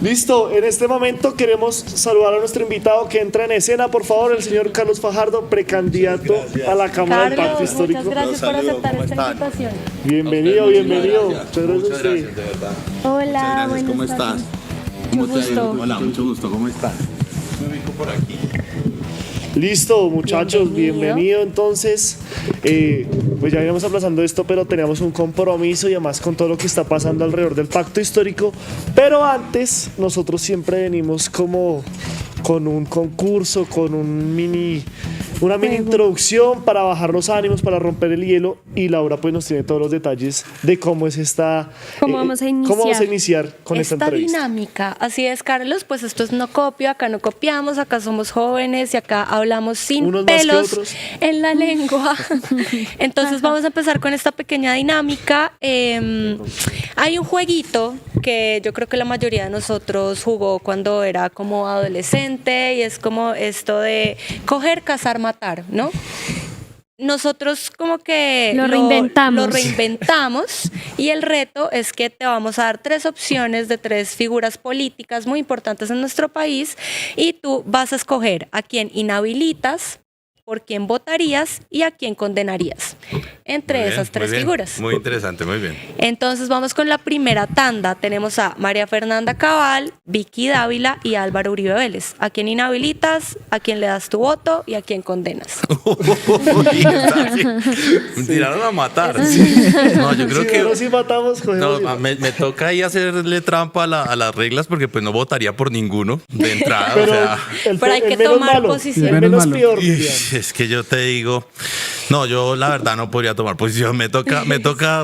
Listo, en este momento queremos saludar a nuestro invitado que entra en escena, por favor, el señor Carlos Fajardo, precandidato a la Cámara del Pacto Histórico. Muchas gracias por aceptar esta invitación. Bienvenido, bienvenido. Muchas gracias, de verdad. Hola, Muchas gracias, ¿cómo estás? ¿Cómo te ha ido? Hola, mucho gusto, ¿cómo estás? Me ubico por aquí. Listo, muchachos, bienvenido. Entonces, pues ya íbamos aplazando esto, pero teníamos un compromiso y además con todo lo que está pasando alrededor del pacto histórico. Pero antes, nosotros siempre venimos como con un concurso, con una mini introducción para bajar los ánimos, para romper el hielo. Y Laura pues nos tiene todos los detalles de cómo es esta... ¿Cómo vamos a iniciar? ¿Cómo vamos a iniciar con esta entrevista? Dinámica? Así es, Carlos, pues esto es no copio, acá no copiamos, acá somos jóvenes y acá hablamos sin Unos más que pelos otros. en la lengua. Entonces vamos a empezar con esta pequeña dinámica. Hay un jueguito que yo creo que la mayoría de nosotros jugó cuando era como adolescente y es como esto de coger, cazar, matar, ¿no? Nosotros como que Lo reinventamos y el reto es que te vamos a dar 3 opciones de 3 figuras políticas muy importantes en nuestro país y tú vas a escoger a quién inhabilitas, por quién votarías y a quién condenarías entre esas 3 figuras. Muy interesante, muy bien. Entonces vamos con la primera tanda. Tenemos a María Fernanda Cabal, Vicky Dávila y Álvaro Uribe Vélez. ¿A quién inhabilitas? ¿A quién le das tu voto? ¿Y a quién condenas? Me tiraron a matar. No, yo creo que... Ahora sí matamos, cogemos No, me toca ahí hacerle trampa a las reglas porque pues no votaría por ninguno de entrada. Pero, o sea, pero hay que menos tomar malo, posición. El menos Malo. peor, dirían. es que yo te digo, no, yo la verdad no podría tomar posición. Me toca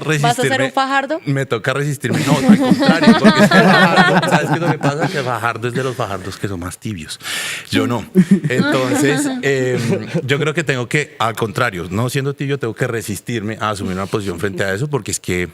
resistirme. ¿Vas a hacer un Fajardo? Me toca resistirme. No, al contrario, porque es que Fajardo, ¿sabes qué es lo que pasa? Que Fajardo es de los Fajardos que son más tibios. Yo no. Entonces, yo creo que tengo que, al contrario, no siendo tibio, tengo que resistirme a asumir una posición frente a eso porque es que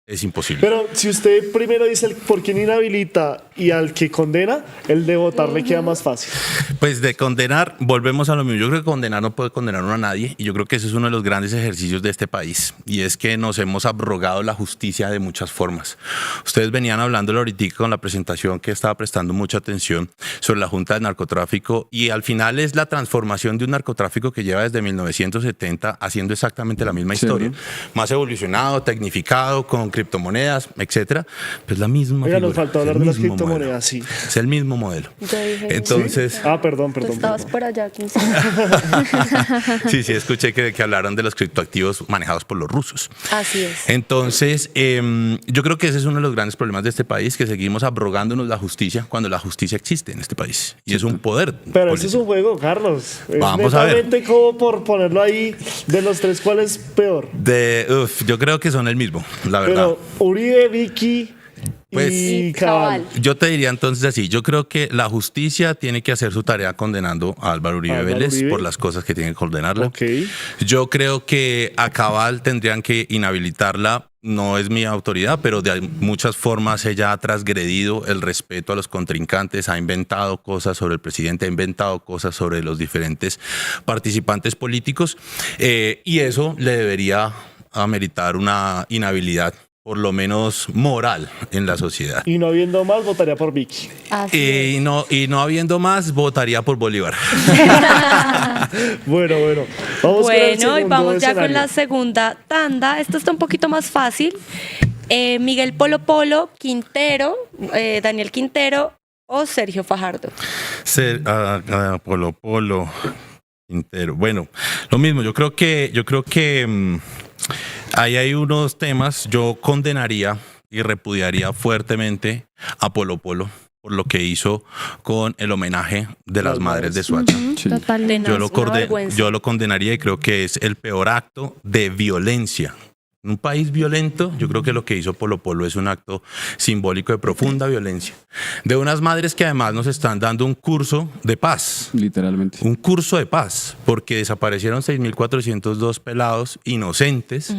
es imposible. Pero si usted primero dice el por quién inhabilita y al que condena, el de votar le queda más fácil. Pues de condenar, volvemos a lo mismo. Yo creo que condenar no puede condenar a nadie y yo creo que ese es uno de los grandes ejercicios de este país y es que nos hemos abrogado la justicia de muchas formas. Ustedes venían hablando ahorita con la presentación que estaba prestando mucha atención sobre la Junta de Narcotráfico y al final es la transformación de un narcotráfico que lleva desde 1970 haciendo exactamente la misma historia, más evolucionado, tecnificado, con criptomonedas, etcétera. Pues la misma Oiga, figura, nos faltó es hablar el de las mismo criptomonedas, modelo. sí. Es el mismo modelo. Yo dije, Entonces, ¿Sí? Ah, perdón. tú estabas por allá, 15. sí, escuché que hablaron de los criptoactivos manejados por los rusos. Así es. Entonces, yo creo que ese es uno de los grandes problemas de este país, que seguimos abrogándonos la justicia cuando la justicia existe en este país. Y es un poder. Pero ese es un juego, Carlos. Vamos a ver. Netamente como por ponerlo ahí, de los 3, ¿cuál es peor? Yo creo que son el mismo, la verdad. Pero Uribe, Vicky Pues- y Cabal. Yo te diría entonces así, yo creo que la justicia tiene que hacer su tarea condenando a Álvaro Uribe Álvaro Vélez Uribe. por las cosas que tienen que condenarla. Ok. Yo creo que a Cabal tendrían que inhabilitarla. No es mi autoridad, pero de muchas formas ella ha transgredido el respeto a los contrincantes, ha inventado cosas sobre el presidente, ha inventado cosas sobre los diferentes participantes políticos y eso le debería ameritar una inhabilidad, por lo menos moral, en la sociedad. Y no habiendo más, votaría por Vicky. Así es. Y no habiendo más, votaría por Bolívar. Bueno. Vamos con el Bueno, y segundo vamos ya con escenario. la segunda tanda. Esto está un poquito más fácil. Miguel Polo Polo, Quintero, Daniel Quintero o Sergio Fajardo. Polo, Quintero. Bueno, lo mismo. Yo creo que ahí hay unos temas. Yo condenaría y repudiaría fuertemente a Polo Polo por lo que hizo con el homenaje de las madres de Soacha. Sí. Tenaz, una vergüenza. Yo lo condenaría y creo que es el peor acto de violencia. En un país violento, yo creo que lo que hizo Polo Polo es un acto simbólico de profunda violencia. De unas madres que además nos están dando un curso de paz. Literalmente. Un curso de paz, porque desaparecieron 6.402 pelados inocentes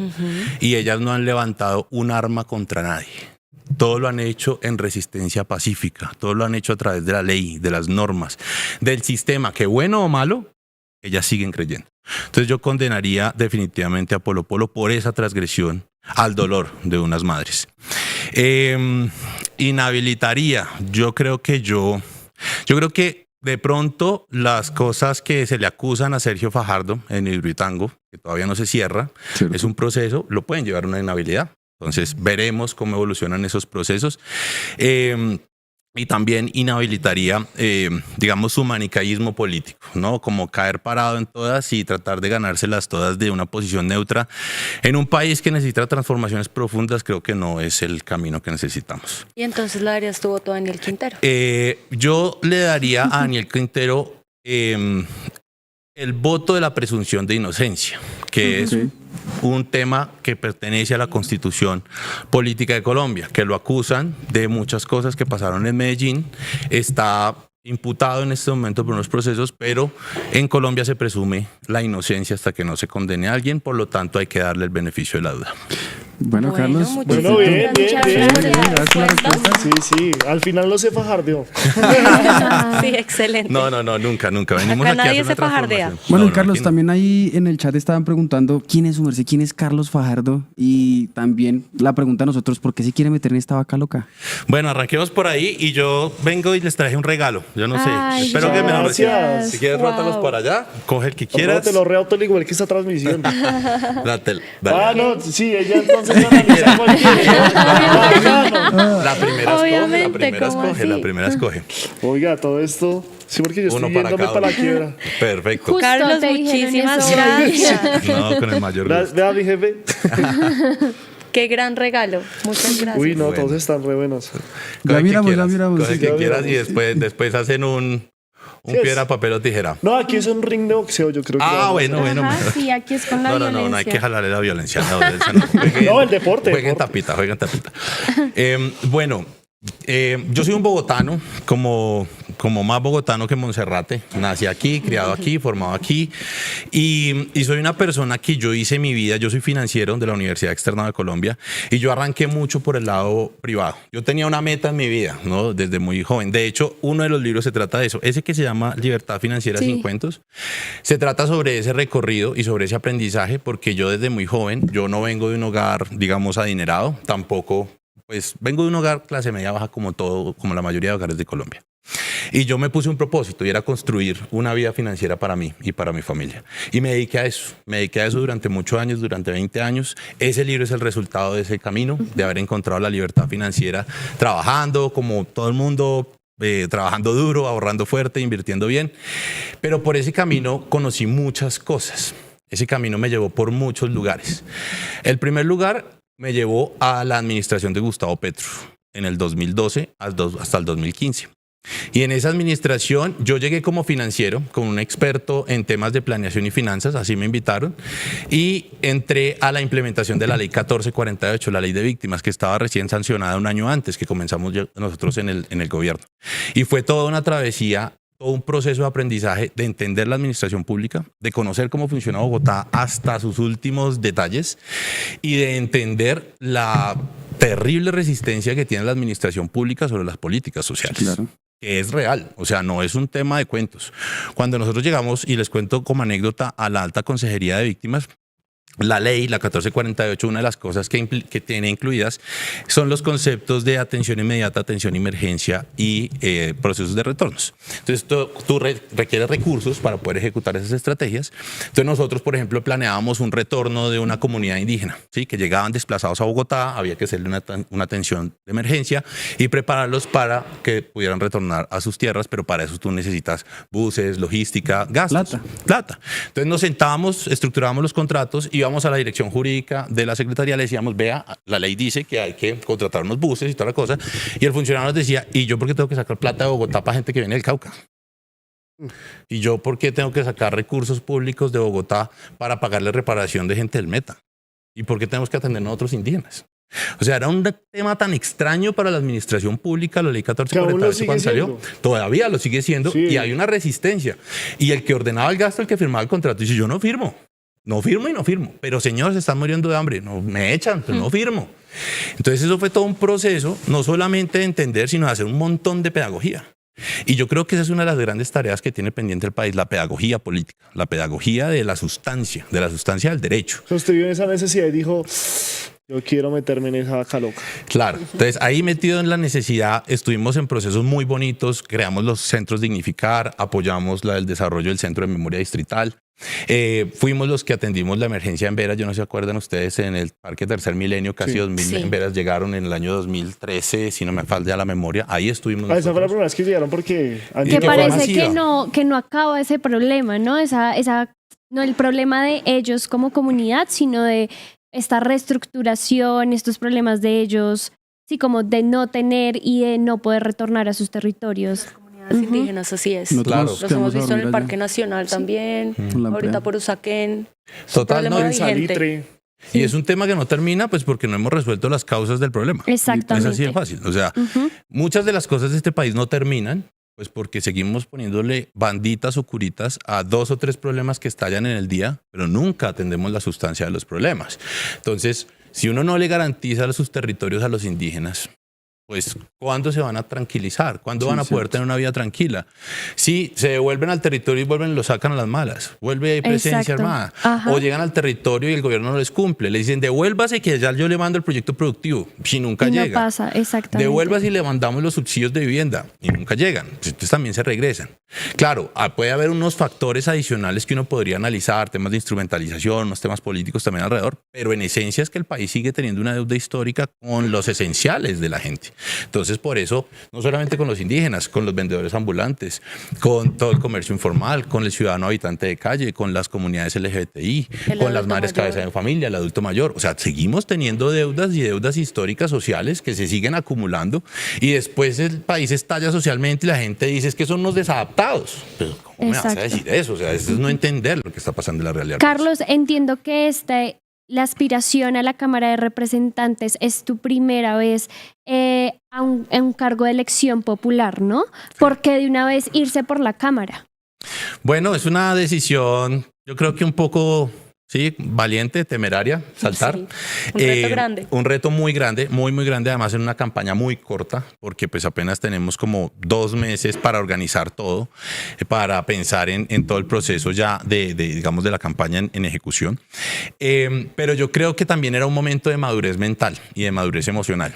y ellas no han levantado un arma contra nadie. Todo lo han hecho en resistencia pacífica, todo lo han hecho a través de la ley, de las normas, del sistema, que bueno o malo, ellas siguen creyendo. Entonces yo condenaría definitivamente a Polo Polo por esa transgresión al dolor de unas madres. Inhabilitaría. Yo creo que de pronto las cosas que se le acusan a Sergio Fajardo en Hidroituango, que todavía no se cierra, Cierto. es un proceso, lo pueden llevar a una inhabilidad. Entonces veremos cómo evolucionan esos procesos. Y también inhabilitaría, digamos, su manicaísmo político, ¿no? Como caer parado en todas y tratar de ganárselas todas de una posición neutra. En un país que necesita transformaciones profundas, creo que no es el camino que necesitamos. Y entonces le darías tu voto a Daniel Quintero. Yo le daría a Daniel Quintero el voto de la presunción de inocencia, que es un tema que pertenece a la Constitución Política de Colombia, que lo acusan de muchas cosas que pasaron en Medellín. Está imputado en este momento por unos procesos, pero en Colombia se presume la inocencia hasta que no se condene a alguien, por lo tanto hay que darle el beneficio de la duda. Bueno, Carlos. muchas Bueno, bien, gracias. bien, Muchas bien. gracias por la respuesta. Sí, al final no se fajardeó. Sí, excelente. No, nunca. Venimos Acá aquí a nadie hacer una se fajardea. transformación. Bueno, No, Carlos, aquí no. también ahí en el chat estaban preguntando quién es su merced, quién es Carlos Fajardo, y también la pregunta a nosotros, ¿por qué se quiere meter en esta vaca loca? Bueno, arranquemos por ahí y yo vengo y les traje un regalo. Yo no sé, Ay, espero que me lo reciban. gracias. Si quieres, Wow. rótalos para allá, coge el que quieras. Te lo reauto al igual que esta transmisión. Dale. No, sí, ella entonces analiza cualquiera. La primera Obviamente, ¿cómo así? la primera escoge. Oiga, todo esto, sí, porque yo estoy Uno para yéndome cada para la uno. quiebra. Perfecto. Justo Carlos, te dijeron muchísimas eso. gracias. No, con el mayor gusto. Vea, mi jefe. Qué gran regalo. Muchas gracias. Uy, no, Bueno. todos están re buenos. Coge Ya el que miramos, quieras, ya miramos, coge el sí, que ya quieras y miramos. después hacen un Sí, es. piedra, papel o tijera. No, aquí es un ring de boxeo, yo creo que. Ah, vamos. bueno. Ajá, sí, aquí es con la violencia. No hay que jalarle la violencia. No, eso no. Jueguen- No, el deporte. Jueguen tapita. Bueno, yo soy un bogotano, como más bogotano que Monserrate. Nací aquí, criado aquí, formado aquí. Y soy una persona que yo hice mi vida, yo soy financiero de la Universidad Externa de Colombia y yo arranqué mucho por el lado privado. Yo tenía una meta en mi vida, ¿no? Desde muy joven. De hecho, uno de los libros se trata de eso. Ese que se llama Libertad Financiera Sí. sin cuentos. Se trata sobre ese recorrido y sobre ese aprendizaje porque yo desde muy joven, yo no vengo de un hogar, digamos, adinerado, tampoco, pues vengo de un hogar clase media baja como la mayoría de hogares de Colombia. Y yo me puse un propósito y era construir una vida financiera para mí y para mi familia. Y me dediqué a eso. Me dediqué a eso durante muchos años, durante 20 años. Ese libro es el resultado de ese camino, de haber encontrado la libertad financiera trabajando como todo el mundo, trabajando duro, ahorrando fuerte, invirtiendo bien. Pero por ese camino conocí muchas cosas. Ese camino me llevó por muchos lugares. El primer lugar me llevó a la administración de Gustavo Petro en el 2012 hasta el 2015. Y en esa administración yo llegué como financiero, como un experto en temas de planeación y finanzas, así me invitaron, y entré a la implementación de la ley 1448, la ley de víctimas, que estaba recién sancionada un año antes que comenzamos nosotros en el gobierno. Y fue toda una travesía, todo un proceso de aprendizaje, de entender la administración pública, de conocer cómo funciona Bogotá hasta sus últimos detalles y de entender la terrible resistencia que tiene la administración pública sobre las políticas sociales. Claro. Que es real, o sea, no es un tema de cuentos. Cuando nosotros llegamos, y les cuento como anécdota, a la Alta Consejería de Víctimas, la ley, la 1448, una de las cosas que tiene incluidas son los conceptos de atención inmediata, atención emergencia y procesos de retornos. Entonces, tú requieres recursos para poder ejecutar esas estrategias. Entonces, nosotros, por ejemplo, planeábamos un retorno de una comunidad indígena, ¿sí? Que llegaban desplazados a Bogotá, había que hacerle una atención de emergencia y prepararlos para que pudieran retornar a sus tierras, pero para eso tú necesitas buses, logística, gastos. Plata. Entonces, nos sentábamos, estructurábamos los contratos y íbamos a la dirección jurídica de la Secretaría, le decíamos, vea, la ley dice que hay que contratar unos buses y toda la cosa, y el funcionario nos decía, ¿y yo por qué tengo que sacar plata de Bogotá para gente que viene del Cauca? ¿Y yo por qué tengo que sacar recursos públicos de Bogotá para pagarle reparación de gente del Meta? ¿Y por qué tenemos que atender a otros indígenas? O sea, era un tema tan extraño para la administración pública, la ley 1448 cuando salió. Todavía lo sigue siendo, sí. Y hay una resistencia. Y el que ordenaba el gasto, el que firmaba el contrato, dice, yo no firmo. No firmo y no firmo. Pero señor, se están muriendo de hambre. No, me echan, pero no firmo. Entonces eso fue todo un proceso, no solamente de entender, sino de hacer un montón de pedagogía. Y yo creo que esa es una de las grandes tareas que tiene pendiente el país, la pedagogía política, la pedagogía de la sustancia del derecho. Usted vio esa necesidad y dijo, Yo quiero meterme en esa vaca loca. Claro, entonces ahí metido en la necesidad, estuvimos en procesos muy bonitos, creamos los centros Dignificar, apoyamos el desarrollo del Centro de Memoria Distrital. Fuimos los que atendimos la emergencia en Veras, yo no se acuerdan ustedes, en el Parque Tercer Milenio, casi 2000 Sí. en Veras llegaron en el año 2013, si no me falta ya la memoria, ahí estuvimos Esa fue la nosotros. primera vez que llegaron porque... Y Que que fue parece masiva. que no acaba ese problema, ¿no? No el problema de ellos como comunidad, sino de esta reestructuración, estos problemas de ellos, sí, como de no tener y de no poder retornar a sus territorios. Comunidades indígenas, así es. Nosotros Claro. nos Los quedamos hemos a visto en el dormir allá, Parque Nacional también, con la ahorita empresa. por Usaquén. Total, no, problema en vigente. Salitre. y es un tema que no termina pues porque no hemos resuelto las causas del problema. Exactamente. Es así de fácil. O sea, muchas de las cosas de este país no terminan, pues porque seguimos poniéndole banditas o curitas a 2 o 3 problemas que estallan en el día, pero nunca atendemos la sustancia de los problemas. Entonces, si uno no le garantiza sus territorios a los indígenas, pues ¿cuándo se van a tranquilizar? ¿Cuándo Sí, van a poder cierto. tener una vida tranquila? Si se devuelven al territorio y vuelven y lo sacan a las malas, vuelve a presencia Exacto. armada, Ajá. o llegan al territorio y el gobierno no les cumple, le dicen devuélvase que ya yo le mando el proyecto productivo, si nunca Y no llega. pasa, exactamente. Devuelvas y le mandamos los subsidios de vivienda y nunca llegan. Entonces también se regresan. Claro, puede haber unos factores adicionales que uno podría analizar, temas de instrumentalización, unos temas políticos también alrededor, pero en esencia es que el país sigue teniendo una deuda histórica con los esenciales de la gente. Entonces, por eso, no solamente con los indígenas, con los vendedores ambulantes, con todo el comercio informal, con el ciudadano habitante de calle, con las comunidades LGBTI, El con las adulto madres mayor. cabeza de familia, el adulto mayor. O sea, seguimos teniendo deudas y deudas históricas sociales que se siguen acumulando y después el país estalla socialmente y la gente dice es que son unos desadaptados. Pero ¿cómo me vas a Exacto. decir eso? O sea, eso es no entender lo que está pasando en la realidad. Carlos, entiendo que la aspiración a la Cámara de Representantes es tu primera vez a un cargo de elección popular, ¿no? ¿Por qué de una vez irse por la Cámara? Bueno, es una decisión, yo creo que un poco, sí, valiente, temeraria, saltar. Sí, un reto grande. Un reto muy grande, muy grande, además en una campaña muy corta, porque pues apenas tenemos como 2 meses para organizar todo, para pensar en todo el proceso ya digamos, de la campaña en ejecución. Pero yo creo que también era un momento de madurez mental y de madurez emocional.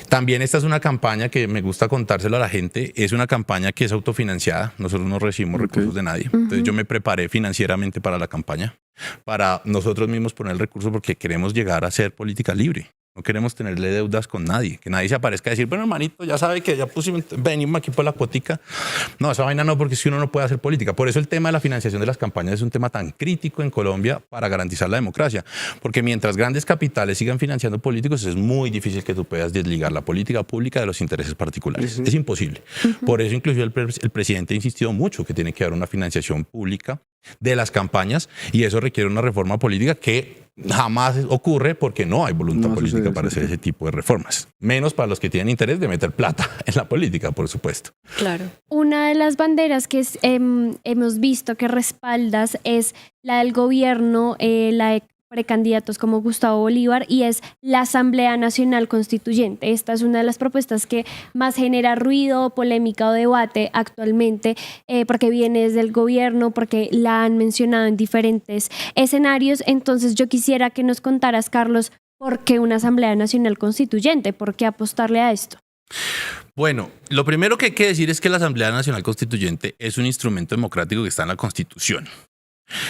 También esta es una campaña que me gusta contárselo a la gente, es una campaña que es autofinanciada, nosotros no recibimos recursos de nadie, entonces yo me preparé financieramente para la campaña, para nosotros mismos poner el recurso porque queremos llegar a hacer política libre. No queremos tenerle deudas con nadie, que nadie se aparezca a decir, bueno, hermanito, ya sabe que ya pusimos, venimos aquí por la cuotica. No, esa vaina no, porque si uno no puede hacer política. Por eso el tema de la financiación de las campañas es un tema tan crítico en Colombia para garantizar la democracia. Porque mientras grandes capitales sigan financiando políticos, es muy difícil que tú puedas desligar la política pública de los intereses particulares. Es imposible. Por eso inclusive el presidente ha insistido mucho que tiene que haber una financiación pública de las campañas y eso requiere una reforma política que jamás ocurre porque no hay voluntad No política sucede, para hacer sí. ese tipo de reformas. Menos para los que tienen interés de meter plata en la política, por supuesto. Claro. Una de las banderas que hemos visto que respaldas es la del gobierno, la de precandidatos como Gustavo Bolívar, y es la Asamblea Nacional Constituyente. Esta es una de las propuestas que más genera ruido, polémica o debate actualmente, porque viene desde el gobierno, porque la han mencionado en diferentes escenarios. Entonces yo quisiera que nos contaras, Carlos, ¿por qué una Asamblea Nacional Constituyente? ¿Por qué apostarle a esto? Bueno, lo primero que hay que decir es que la Asamblea Nacional Constituyente es un instrumento democrático que está en la Constitución.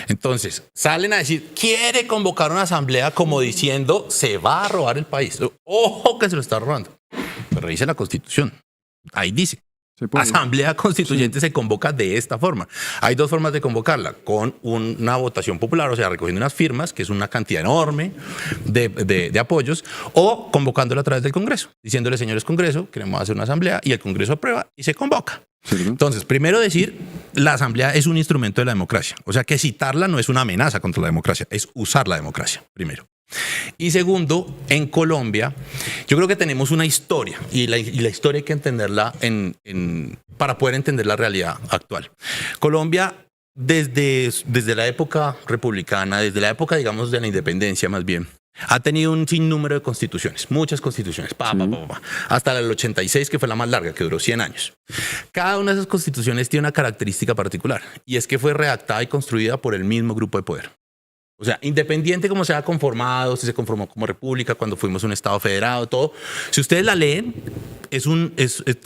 Entonces, salen a decir, quiere convocar una asamblea como diciendo, se va a robar el país. Ojo que se lo está robando. Pero revise la Constitución. Ahí dice. Se puede. Asamblea Constituyente se convoca de esta forma. Hay 2 formas de convocarla, con una votación popular, o sea, recogiendo unas firmas, que es una cantidad enorme de apoyos, o convocándola a través del Congreso, diciéndole, señores Congreso, queremos hacer una asamblea, y el Congreso aprueba y se convoca. ¿Cierto? Entonces, primero decir, la asamblea es un instrumento de la democracia, o sea que citarla no es una amenaza contra la democracia, es usar la democracia, primero. Y segundo, en Colombia, yo creo que tenemos una historia y la historia hay que entenderla para poder entender la realidad actual. Colombia, desde la época republicana, desde la época, digamos, de la independencia más bien, ha tenido un sinnúmero de constituciones, muchas constituciones, hasta el 86, que fue la más larga, que duró 100 años. Cada una de esas constituciones tiene una característica particular y es que fue redactada y construida por el mismo grupo de poder. O sea, independiente como se ha conformado, si se conformó como república, cuando fuimos un Estado federado, todo. Si ustedes la leen,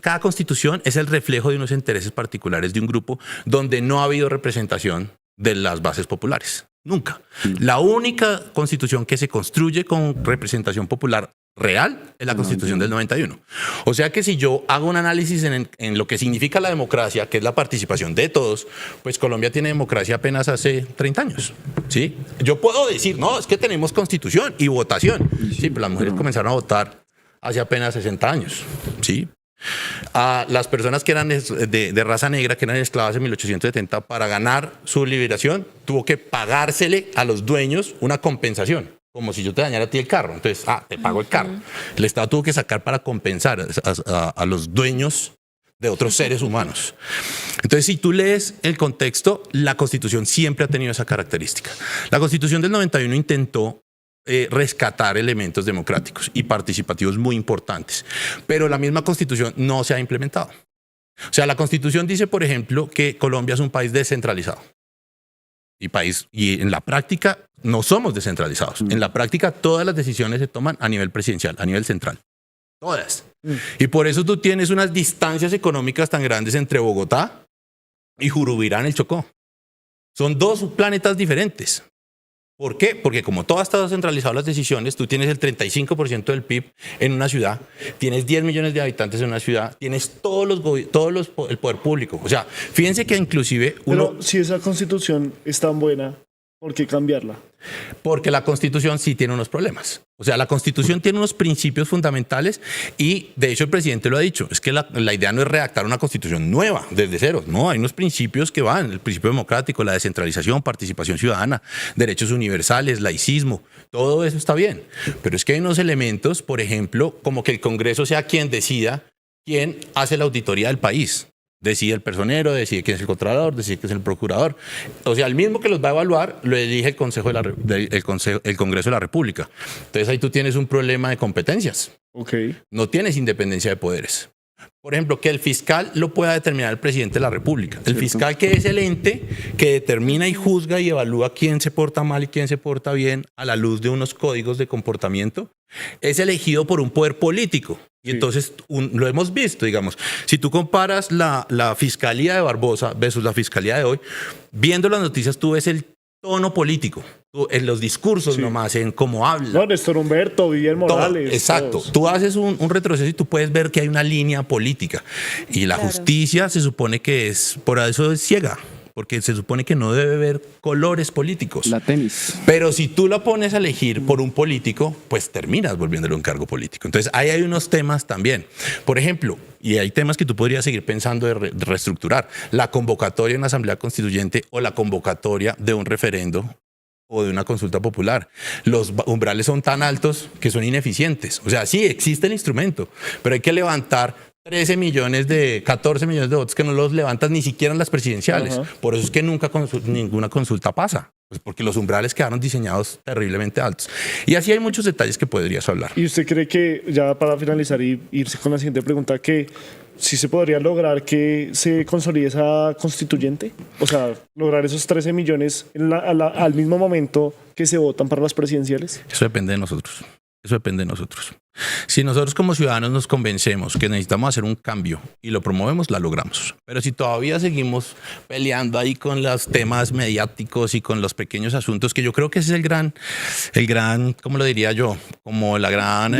cada constitución es el reflejo de unos intereses particulares de un grupo donde no ha habido representación de las bases populares. Nunca. La única constitución que se construye con representación popular real es la Constitución del 91. O sea que si yo hago un análisis en lo que significa la democracia, que es la participación de todos, pues Colombia tiene democracia apenas hace 30 años. ¿Sí? Yo puedo decir, no, es que tenemos constitución y votación. Sí, pero las mujeres comenzaron a votar hace apenas 60 años. ¿Sí? A las personas que eran de raza negra, que eran esclavas en 1870, para ganar su liberación, tuvo que pagársele a los dueños una compensación. Como si yo te dañara a ti el carro. Entonces, te pago el carro. El Estado tuvo que sacar para compensar a los dueños de otros seres humanos. Entonces, si tú lees el contexto, la Constitución siempre ha tenido esa característica. La Constitución del 91 intentó rescatar elementos democráticos y participativos muy importantes, pero la misma Constitución no se ha implementado. O sea, la Constitución dice, por ejemplo, que Colombia es un país descentralizado. Y en la práctica no somos descentralizados. En la práctica todas las decisiones se toman a nivel presidencial, a nivel central. Todas. Y por eso tú tienes unas distancias económicas tan grandes entre Bogotá y Jurubirá en el Chocó. Son dos planetas diferentes. ¿Por qué? Porque como todo está centralizado las decisiones, tú tienes el 35% del PIB en una ciudad, tienes 10 millones de habitantes en una ciudad, tienes el poder público. O sea, fíjense que inclusive Pero si esa constitución es tan buena, ¿por qué cambiarla? Porque la Constitución sí tiene unos problemas. O sea, la Constitución tiene unos principios fundamentales y de hecho el presidente lo ha dicho, es que la idea no es redactar una Constitución nueva desde cero, no, hay unos principios que van, el principio democrático, la descentralización, participación ciudadana, derechos universales, laicismo, todo eso está bien, pero es que hay unos elementos, por ejemplo, como que el Congreso sea quien decida quién hace la auditoría del país. Decide el personero, decide quién es el contralor, decide quién es el procurador. O sea, el mismo que los va a evaluar lo elige el Congreso de la República. Entonces ahí tú tienes un problema de competencias. Okay. No tienes independencia de poderes. Por ejemplo, que el fiscal lo pueda determinar el presidente de la República. El fiscal, que es el ente que determina y juzga y evalúa quién se porta mal y quién se porta bien a la luz de unos códigos de comportamiento, es elegido por un poder político. Y entonces lo hemos visto, digamos, si tú comparas la fiscalía de Barbosa versus la fiscalía de hoy, viendo las noticias tú ves el tono político, en los discursos nomás, en cómo habla. No, Néstor Humberto, Guillermo Morales. Exacto. Todos. Tú haces un retroceso y tú puedes ver que hay una línea política. Y la justicia se supone que por eso es ciega. Porque se supone que no debe haber colores políticos. La tenis. Pero si tú la pones a elegir por un político, pues terminas volviéndolo un cargo político. Entonces, ahí hay unos temas también. Por ejemplo, y hay temas que tú podrías seguir pensando de reestructurar. La convocatoria en la Asamblea Constituyente o la convocatoria de un referendo o de una consulta popular. Los umbrales son tan altos que son ineficientes. O sea, sí, existe el instrumento, pero hay que levantar 14 millones de votos que no los levantas ni siquiera en las presidenciales. Por eso es que nunca ninguna consulta pasa. Pues porque los umbrales quedaron diseñados terriblemente altos. Y así hay muchos detalles que podrías hablar. ¿Y usted cree que, ya para finalizar y irse con la siguiente pregunta, que sí se podría lograr que se consolide esa constituyente? O sea, lograr esos 13 millones al mismo momento que se votan para las presidenciales. Eso depende de nosotros. Eso depende de nosotros. Si nosotros como ciudadanos nos convencemos que necesitamos hacer un cambio y lo promovemos, la logramos. Pero si todavía seguimos peleando ahí con los temas mediáticos y con los pequeños asuntos, que yo creo que ese es el gran, ¿cómo lo diría yo? Como la gran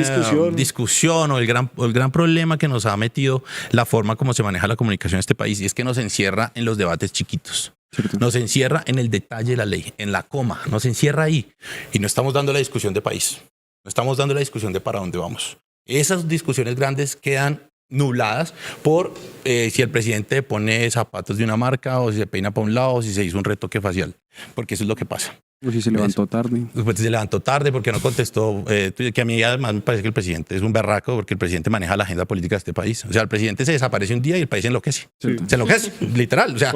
discusión o el gran problema que nos ha metido la forma como se maneja la comunicación en este país, y es que nos encierra en los debates chiquitos. Nos encierra en el detalle de la ley, en la coma, nos encierra ahí y no estamos dando la discusión de país. No estamos dando la discusión de para dónde vamos. Esas discusiones grandes quedan nubladas por si el presidente pone zapatos de una marca o si se peina para un lado o si se hizo un retoque facial. Porque eso es lo que pasa. O si se levantó tarde. Pues se levantó tarde porque no contestó. Que a mí además me parece que el presidente es un berraco porque el presidente maneja la agenda política de este país. O sea, el presidente se desaparece un día y el país enloquece. Se enloquece, literal. O sea,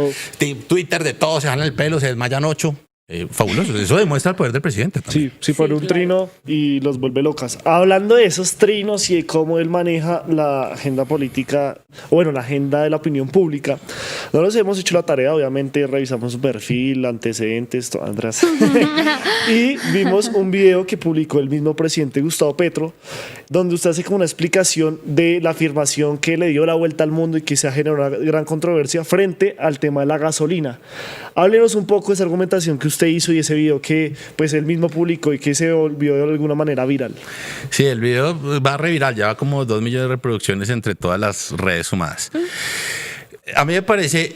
Twitter de todo, se jalan el pelo, se desmayan 8. fabuloso. Eso demuestra el poder del presidente también. Sí, pone un claro. trino y los vuelve locas. Hablando de esos trinos y de cómo él maneja la agenda política, o bueno, la agenda de la opinión pública, nosotros hemos hecho la tarea, obviamente, revisamos su perfil, antecedentes, todo, Andrés. Y vimos un video que publicó el mismo presidente Gustavo Petro, donde usted hace como una explicación de la afirmación que le dio la vuelta al mundo y que se ha generado una gran controversia frente al tema de la gasolina. Háblenos un poco de esa argumentación que usted hizo y ese video que pues él mismo publicó y que se volvió de alguna manera viral. Sí, el video va reviral, ya va como 2 millones de reproducciones entre todas las redes sumadas. A mí me parece,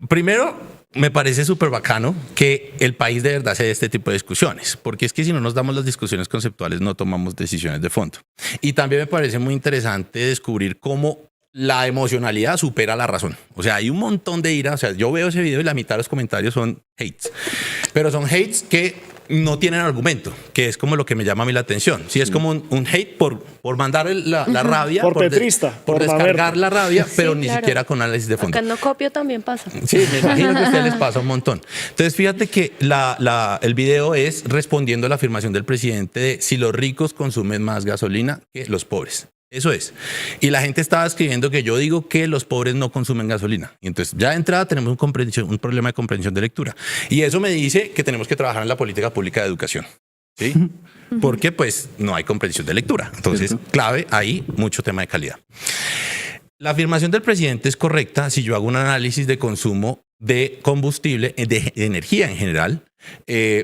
primero, me parece súper bacano que el país de verdad se dé este tipo de discusiones, porque es que si no nos damos las discusiones conceptuales no tomamos decisiones de fondo. Y también me parece muy interesante descubrir cómo la emocionalidad supera la razón. O sea, hay un montón de ira. O sea, yo veo ese video y la mitad de los comentarios son hates. Pero son hates que no tienen argumento, que es como lo que me llama a mí la atención. Sí, es como un hate por mandar la rabia. Por petrista, por descargar mamerto. la rabia, pero Sí, ni claro. siquiera con análisis de fondo. Acá en No Copio también pasa. Sí, me imagino que a ustedes les pasa un montón. Entonces, fíjate que el video es respondiendo a la afirmación del presidente de si los ricos consumen más gasolina que los pobres. Eso es. Y la gente estaba escribiendo que yo digo que los pobres no consumen gasolina. Y entonces ya de entrada tenemos un problema de comprensión de lectura. Y eso me dice que tenemos que trabajar en la política pública de educación. ¿Sí? Porque pues no hay comprensión de lectura. Entonces, clave ahí, mucho tema de calidad. La afirmación del presidente es correcta si yo hago un análisis de consumo de combustible, de energía en general,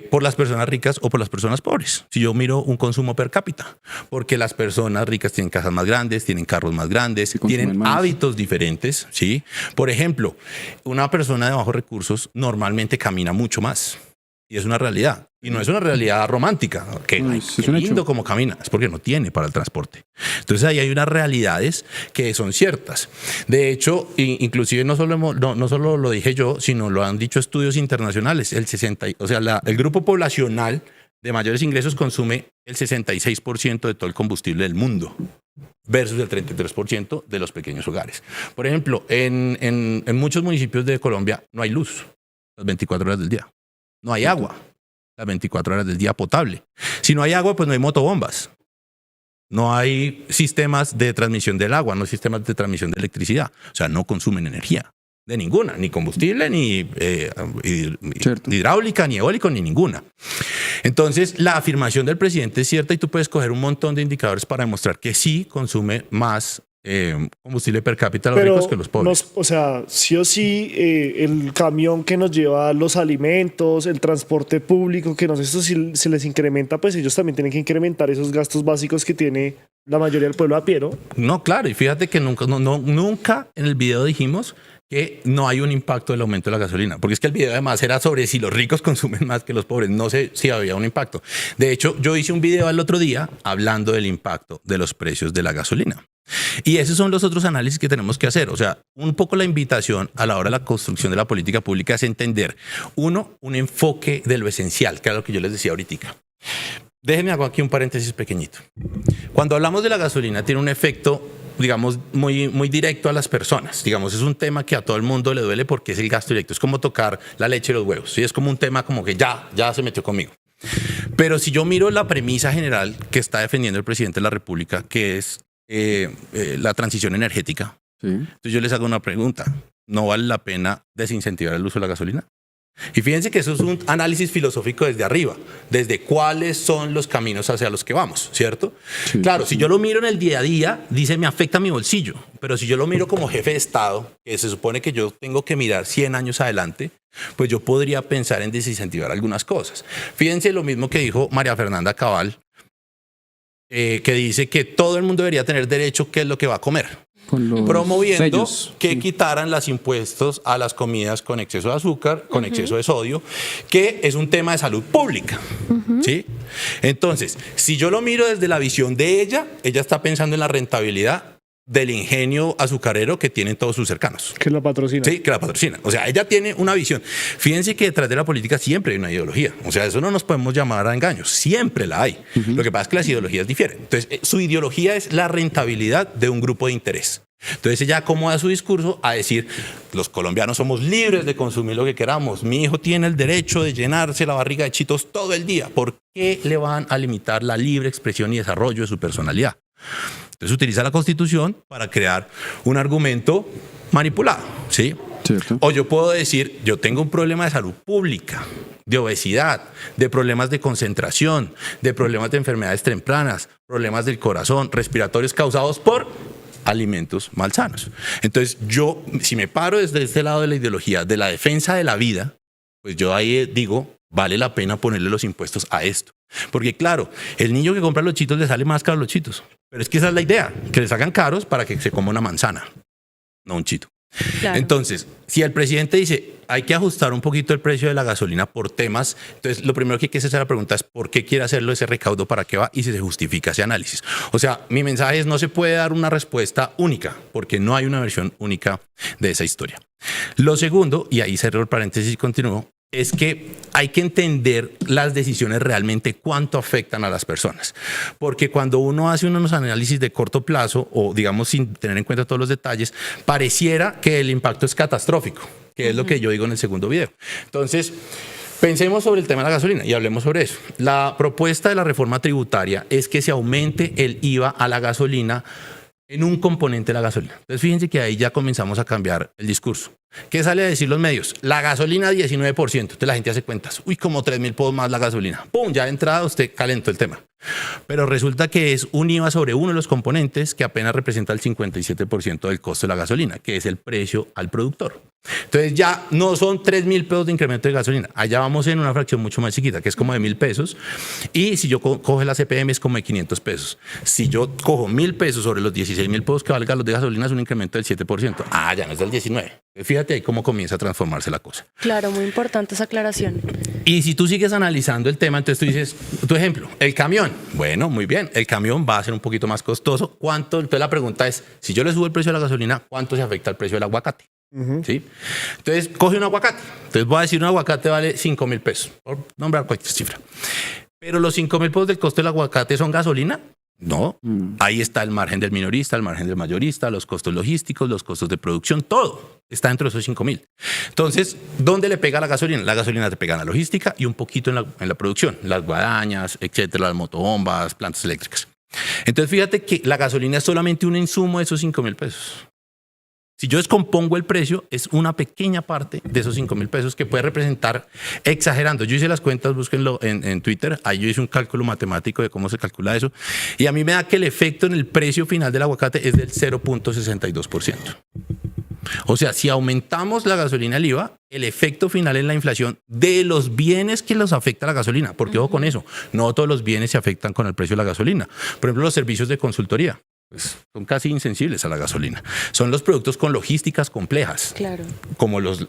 por las personas ricas o por las personas pobres. Si yo miro un consumo per cápita, porque las personas ricas tienen casas más grandes, tienen carros más grandes, tienen más hábitos diferentes, ¿sí? Por ejemplo, una persona de bajos recursos normalmente camina mucho más. Y es una realidad. Y no es una realidad romántica. Que No, ay, es qué un lindo hecho. como camina. Es porque no tiene para el transporte. Entonces ahí hay unas realidades que son ciertas. De hecho, inclusive no solo lo dije yo, sino lo han dicho estudios internacionales. El grupo poblacional de mayores ingresos consume el 66% de todo el combustible del mundo versus el 33% de los pequeños hogares. Por ejemplo, en muchos municipios de Colombia no hay luz las 24 horas del día. No hay agua las 24 horas del día potable. Si no hay agua, pues no hay motobombas. No hay sistemas de transmisión del agua, no hay sistemas de transmisión de electricidad. O sea, no consumen energía de ninguna, ni combustible, ni hidráulica, ni eólico, ni ninguna. Entonces, la afirmación del presidente es cierta y tú puedes coger un montón de indicadores para demostrar que sí consume más combustible per cápita los ricos que los pobres. O sea, sí o sí, el camión que nos lleva los alimentos, el transporte público, que no sé, esto si se les incrementa, pues ellos también tienen que incrementar esos gastos básicos que tiene la mayoría del pueblo a pie, ¿no? No, claro, y fíjate que nunca en el video dijimos que no hay un impacto del aumento de la gasolina, porque es que el video además era sobre si los ricos consumen más que los pobres, no sé si había un impacto. De hecho, yo hice un video el otro día hablando del impacto de los precios de la gasolina. Y esos son los otros análisis que tenemos que hacer. O sea, un poco la invitación a la hora de la construcción de la política pública es entender, uno, un enfoque de lo esencial, que era lo que yo les decía ahorita. Déjenme hago aquí un paréntesis pequeñito. Cuando hablamos de la gasolina tiene un efecto, digamos, muy directo a las personas. Digamos, es un tema que a todo el mundo le duele porque es el gasto directo. Es como tocar la leche y los huevos. ¿Sí? Es como un tema como que ya se metió conmigo. Pero si yo miro la premisa general que está defendiendo el presidente de la República, que es la transición energética, Sí. entonces yo les hago una pregunta. ¿No vale la pena desincentivar el uso de la gasolina? Y fíjense que eso es un análisis filosófico desde arriba, desde cuáles son los caminos hacia los que vamos, ¿cierto? Sí, claro, sí. si yo lo miro en el día a día, dice me afecta mi bolsillo, pero si yo lo miro como jefe de Estado, que se supone que yo tengo que mirar 100 años adelante, pues yo podría pensar en desincentivar algunas cosas. Fíjense lo mismo que dijo María Fernanda Cabal, que dice que todo el mundo debería tener derecho qué es lo que va a comer. Con los Promoviendo sellos. que quitaran los impuestos a las comidas con exceso de azúcar, con exceso de sodio, que es un tema de salud pública. ¿Sí? Entonces, si yo lo miro desde la visión de ella está pensando en la rentabilidad del ingenio azucarero que tienen todos sus cercanos. Que la patrocina. Sí, que la patrocina. O sea, ella tiene una visión. Fíjense que detrás de la política siempre hay una ideología. O sea, eso no nos podemos llamar a engaños. Siempre la hay. Lo que pasa es que las ideologías difieren. Entonces, su ideología es la rentabilidad de un grupo de interés. Entonces ella acomoda su discurso a decir, los colombianos somos libres de consumir lo que queramos, mi hijo tiene el derecho de llenarse la barriga de Cheetos todo el día, ¿por qué le van a limitar la libre expresión y desarrollo de su personalidad? Entonces utiliza la Constitución para crear un argumento manipulado, ¿sí? Cierto. O yo puedo decir, yo tengo un problema de salud pública, de obesidad, de problemas de concentración, de problemas de enfermedades tempranas, problemas del corazón, respiratorios causados por alimentos malsanos. Entonces yo, si me paro desde este lado de la ideología, de la defensa de la vida, pues yo ahí digo, vale la pena ponerle los impuestos a esto. Porque claro, el niño que compra los Cheetos le sale más caro los Cheetos. Pero es que esa es la idea, que les hagan caros para que se coma una manzana, no un Cheeto. Claro. Entonces, si el presidente dice hay que ajustar un poquito el precio de la gasolina por temas, entonces lo primero que hay que hacer la pregunta es ¿por qué quiere hacerlo ese recaudo? ¿Para qué va? Y si se justifica ese análisis. O sea, mi mensaje es no se puede dar una respuesta única porque no hay una versión única de esa historia. Lo segundo, y ahí cerro el paréntesis y continúo, es que hay que entender las decisiones realmente cuánto afectan a las personas. Porque cuando uno hace unos análisis de corto plazo o digamos sin tener en cuenta todos los detalles, pareciera que el impacto es catastrófico, que es lo que yo digo en el segundo video. Entonces, pensemos sobre el tema de la gasolina y hablemos sobre eso. La propuesta de la reforma tributaria es que se aumente el IVA a la gasolina en un componente de la gasolina. Entonces fíjense que ahí ya comenzamos a cambiar el discurso. ¿Qué sale a decir los medios? La gasolina 19%. Entonces la gente hace cuentas. Uy, como 3.000 pesos más la gasolina. ¡Pum! Ya de entrada usted calentó el tema. Pero resulta que es un IVA sobre uno de los componentes que apenas representa el 57% del costo de la gasolina, que es el precio al productor. Entonces ya no son 3.000 pesos de incremento de gasolina. Allá vamos en una fracción mucho más chiquita, que es como de 1.000 pesos. Y si yo cojo la CPM es como de 500 pesos. Si yo cojo 1.000 pesos sobre los 16.000 pesos que valgan los de gasolina es un incremento del 7%. Ah, ya no es del 19%. Fíjate ahí cómo comienza a transformarse la cosa. Claro, muy importante esa aclaración. Y si tú sigues analizando el tema, entonces tú dices, tu ejemplo, el camión. Bueno, muy bien, el camión va a ser un poquito más costoso. ¿Cuánto? Entonces la pregunta es, si yo le subo el precio de la gasolina, ¿cuánto se afecta al precio del aguacate? ¿Sí? Entonces, coge un aguacate. Entonces voy a decir, un aguacate vale 5.000 pesos, por nombrar cualquier cifra. Pero los 5.000 pesos del costo del aguacate son gasolina. No, ahí está el margen del minorista, el margen del mayorista, los costos logísticos, los costos de producción, todo está dentro de esos 5.000. Entonces, ¿dónde le pega la gasolina? La gasolina te pega en la logística y un poquito en la producción, las guadañas, etcétera, las motobombas, plantas eléctricas. Entonces, fíjate que la gasolina es solamente un insumo de esos 5.000 pesos. Si yo descompongo el precio, es una pequeña parte de esos 5.000 pesos que puede representar, exagerando. Yo hice las cuentas, búsquenlo en Twitter, ahí yo hice un cálculo matemático de cómo se calcula eso, y a mí me da que el efecto en el precio final del aguacate es del 0.62%. O sea, si aumentamos la gasolina al IVA, el efecto final es la inflación de los bienes que los afecta la gasolina. Porque ojo con eso, no todos los bienes se afectan con el precio de la gasolina. Por ejemplo, los servicios de consultoría. Pues son casi insensibles a la gasolina. Son los productos con logísticas complejas, Claro. como los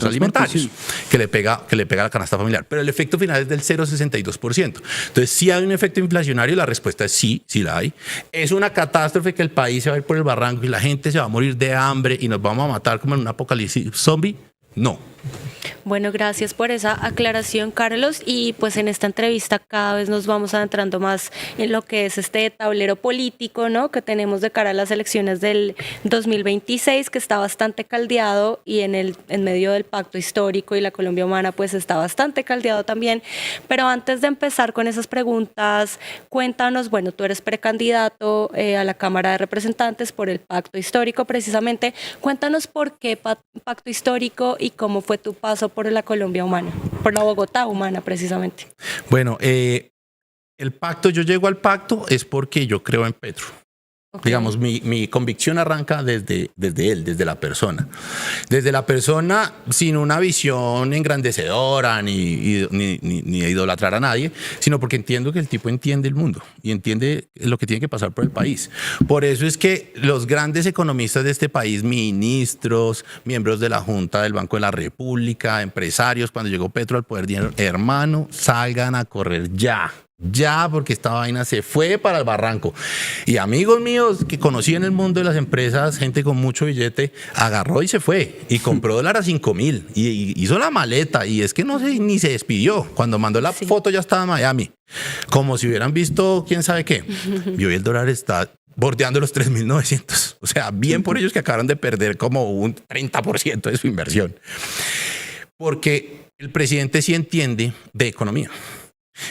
alimentarios, sí. que le pega a la canasta familiar. Pero el efecto final es del 0.62%. Entonces, si hay un efecto inflacionario, la respuesta es sí, sí la hay. Es una catástrofe que el país se va a ir por el barranco y la gente se va a morir de hambre y nos vamos a matar como en un apocalipsis zombie. No. Bueno, gracias por esa aclaración, Carlos. Y pues en esta entrevista cada vez nos vamos adentrando más en lo que es este tablero político, ¿no?, que tenemos de cara a las elecciones del 2026, que está bastante caldeado, y en medio del pacto histórico y la Colombia humana, pues está bastante caldeado también. Pero antes de empezar con esas preguntas, cuéntanos, bueno, tú eres precandidato a la Cámara de Representantes por el pacto histórico precisamente. Cuéntanos por qué pacto histórico y cómo fue tu paso por la Colombia humana, por la Bogotá humana precisamente. Bueno, el pacto, yo llego al pacto es porque yo creo en Petro. Okay. Digamos, mi convicción arranca desde él, desde la persona. Desde la persona sin una visión engrandecedora ni de idolatrar a nadie, sino porque entiendo que el tipo entiende el mundo y entiende lo que tiene que pasar por el país. Por eso es que los grandes economistas de este país, ministros, miembros de la Junta del Banco de la República, empresarios, cuando llegó Petro al poder, dijeron, hermano, salgan a correr ya. Ya, porque esta vaina se fue para el barranco. Y amigos míos que conocí en el mundo de las empresas, gente con mucho billete, agarró y se fue y compró dólar a 5.000 y hizo la maleta. Y es que ni se despidió. Cuando mandó la foto ya estaba en Miami, como si hubieran visto quién sabe qué. Y hoy el dólar está bordeando los 3.900. O sea, bien por ellos que acabaron de perder como un 30% de su inversión. Porque el presidente sí entiende de economía.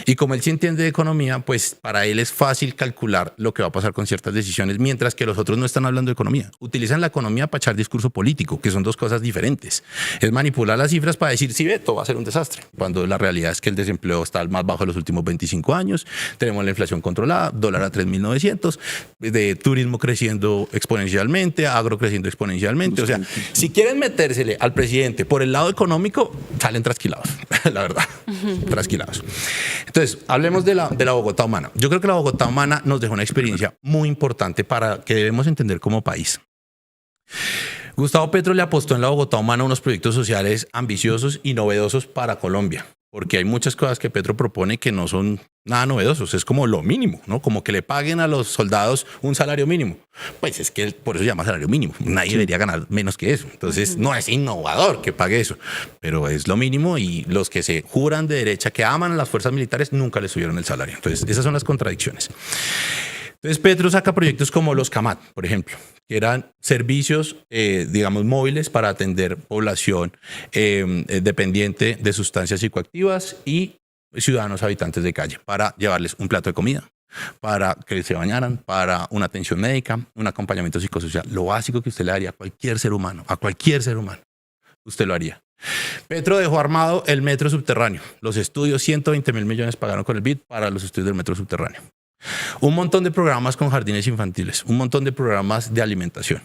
Y como él sí entiende de economía, pues para él es fácil calcular lo que va a pasar con ciertas decisiones, mientras que los otros no están hablando de economía. Utilizan la economía para echar discurso político, que son dos cosas diferentes. Es manipular las cifras para decir, sí, todo va a ser un desastre, cuando la realidad es que el desempleo está al más bajo de los últimos 25 años, tenemos la inflación controlada, dólar a 3.900, de turismo creciendo exponencialmente, agro creciendo exponencialmente. O sea, si quieren metérsele al presidente por el lado económico, salen trasquilados, la verdad, trasquilados. Entonces, hablemos de la Bogotá humana. Yo creo que la Bogotá humana nos dejó una experiencia muy importante para que debemos entender como país. Gustavo Petro le apostó en la Bogotá humana unos proyectos sociales ambiciosos y novedosos para Colombia, porque hay muchas cosas que Petro propone que no son nada novedosos, es como lo mínimo, ¿no? Como que le paguen a los soldados un salario mínimo. Pues es que por eso se llama salario mínimo. Nadie debería ganar menos que eso. Entonces, no es innovador que pague eso, pero es lo mínimo y los que se juran de derecha, que aman a las fuerzas militares, nunca les subieron el salario. Entonces, esas son las contradicciones. Entonces, Petro saca proyectos como los CAMAT, por ejemplo, que eran servicios, digamos, móviles para atender población dependiente de sustancias psicoactivas y ciudadanos habitantes de calle, para llevarles un plato de comida, para que se bañaran, para una atención médica, un acompañamiento psicosocial. Lo básico que usted le daría a cualquier ser humano, usted lo haría. Petro dejó armado el metro subterráneo. Los estudios, 120.000 millones pagaron con el BID para los estudios del metro subterráneo. Un montón de programas con jardines infantiles, un montón de programas de alimentación.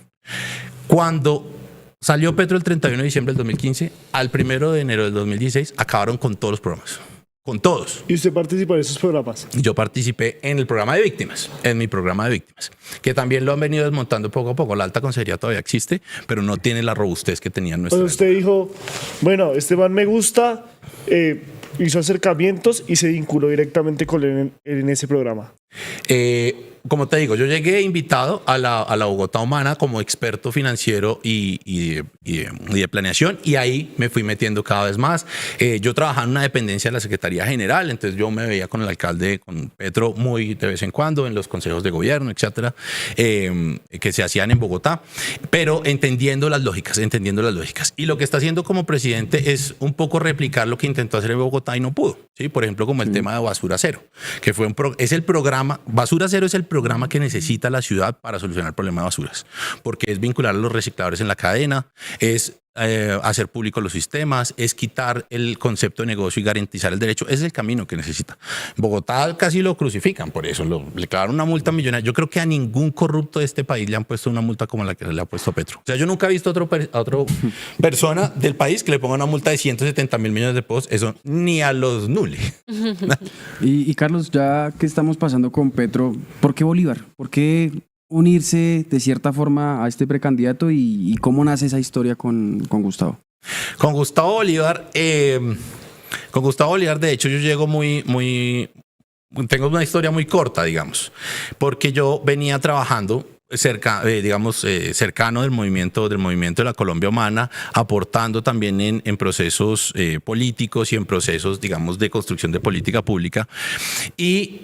Cuando salió Petro el 31 de diciembre del 2015, al 1 de enero del 2016 acabaron con todos los programas. Con todos. ¿Y usted participó en esos programas? Yo participé en el programa de víctimas, en mi programa de víctimas, que también lo han venido desmontando poco a poco. La alta consejería todavía existe, pero no tiene la robustez que tenía nuestra. Pues usted dijo, bueno, este man me gusta, hizo acercamientos y se vinculó directamente con él en ese programa. Como te digo, yo llegué invitado a la Bogotá humana como experto financiero y de planeación, y ahí me fui metiendo cada vez más. Yo trabajaba en una dependencia de la Secretaría General, entonces yo me veía con el alcalde, con Petro, muy de vez en cuando en los consejos de gobierno, etcétera, que se hacían en Bogotá, pero entendiendo las lógicas. Y lo que está haciendo como presidente es un poco replicar lo que intentó hacer en Bogotá y no pudo. ¿Sí? Por ejemplo, como el tema de Basura Cero, que es el programa, Basura Cero es el programa que necesita la ciudad para solucionar el problema de basuras, porque es vincular a los recicladores en la cadena, es hacer públicos los sistemas, es quitar el concepto de negocio y garantizar el derecho. Ese es el camino que necesita. Bogotá casi lo crucifican por eso, le clavaron una multa millonaria. Yo creo que a ningún corrupto de este país le han puesto una multa como la que le ha puesto Petro. O sea, yo nunca he visto a otra persona del país que le ponga una multa de 170.000 millones de pesos, eso ni a los Nuli. Y Carlos, ya que estamos pasando con Petro, ¿por qué Bolívar? ¿Por qué unirse de cierta forma a este precandidato y cómo nace esa historia con Gustavo? Con Gustavo Bolívar, de hecho, yo llego tengo una historia muy corta, digamos, porque yo venía trabajando cercano del movimiento de la Colombia Humana, aportando también en procesos políticos y en procesos, digamos, de construcción de política pública. Y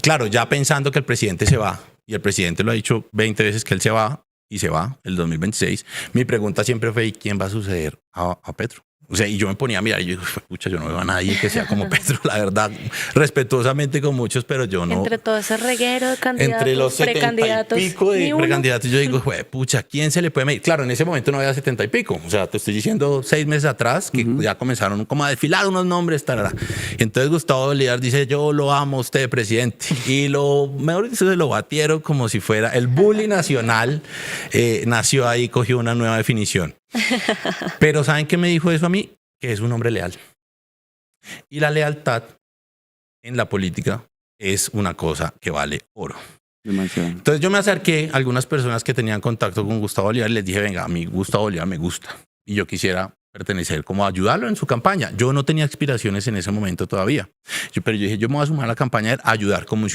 claro, ya pensando que el presidente se va, y el presidente lo ha dicho 20 veces que él se va, y se va el 2026, mi pregunta siempre fue, ¿y quién va a suceder a Petro? O sea, y yo me ponía a mirar y yo digo, pucha, yo no veo a nadie que sea como Petro, la verdad, respetuosamente con muchos, pero yo no. Entre todo ese reguero de candidatos, entre los 70 precandidatos, y pico de precandidatos, yo digo, pucha, ¿quién se le puede medir? Claro, en ese momento no había 70 y pico. O sea, te estoy diciendo 6 meses atrás que ya comenzaron como a desfilar unos nombres, tarara. Y entonces Gustavo Bolívar dice, yo lo amo a usted, presidente. Y lo mejor dicho, se lo batieron como si fuera el bully nacional. Nació ahí, cogió una nueva definición. Pero ¿saben qué me dijo eso a mí? Que es un hombre leal. Y la lealtad en la política es una cosa que vale oro. Demasiado. Entonces yo me acerqué a algunas personas que tenían contacto con Gustavo Bolívar y les dije, venga, a mí Gustavo Bolívar me gusta y yo quisiera pertenecer, como ayudarlo en su campaña. Yo no tenía aspiraciones en ese momento todavía, pero yo dije, yo me voy a sumar a la campaña a ayudar como un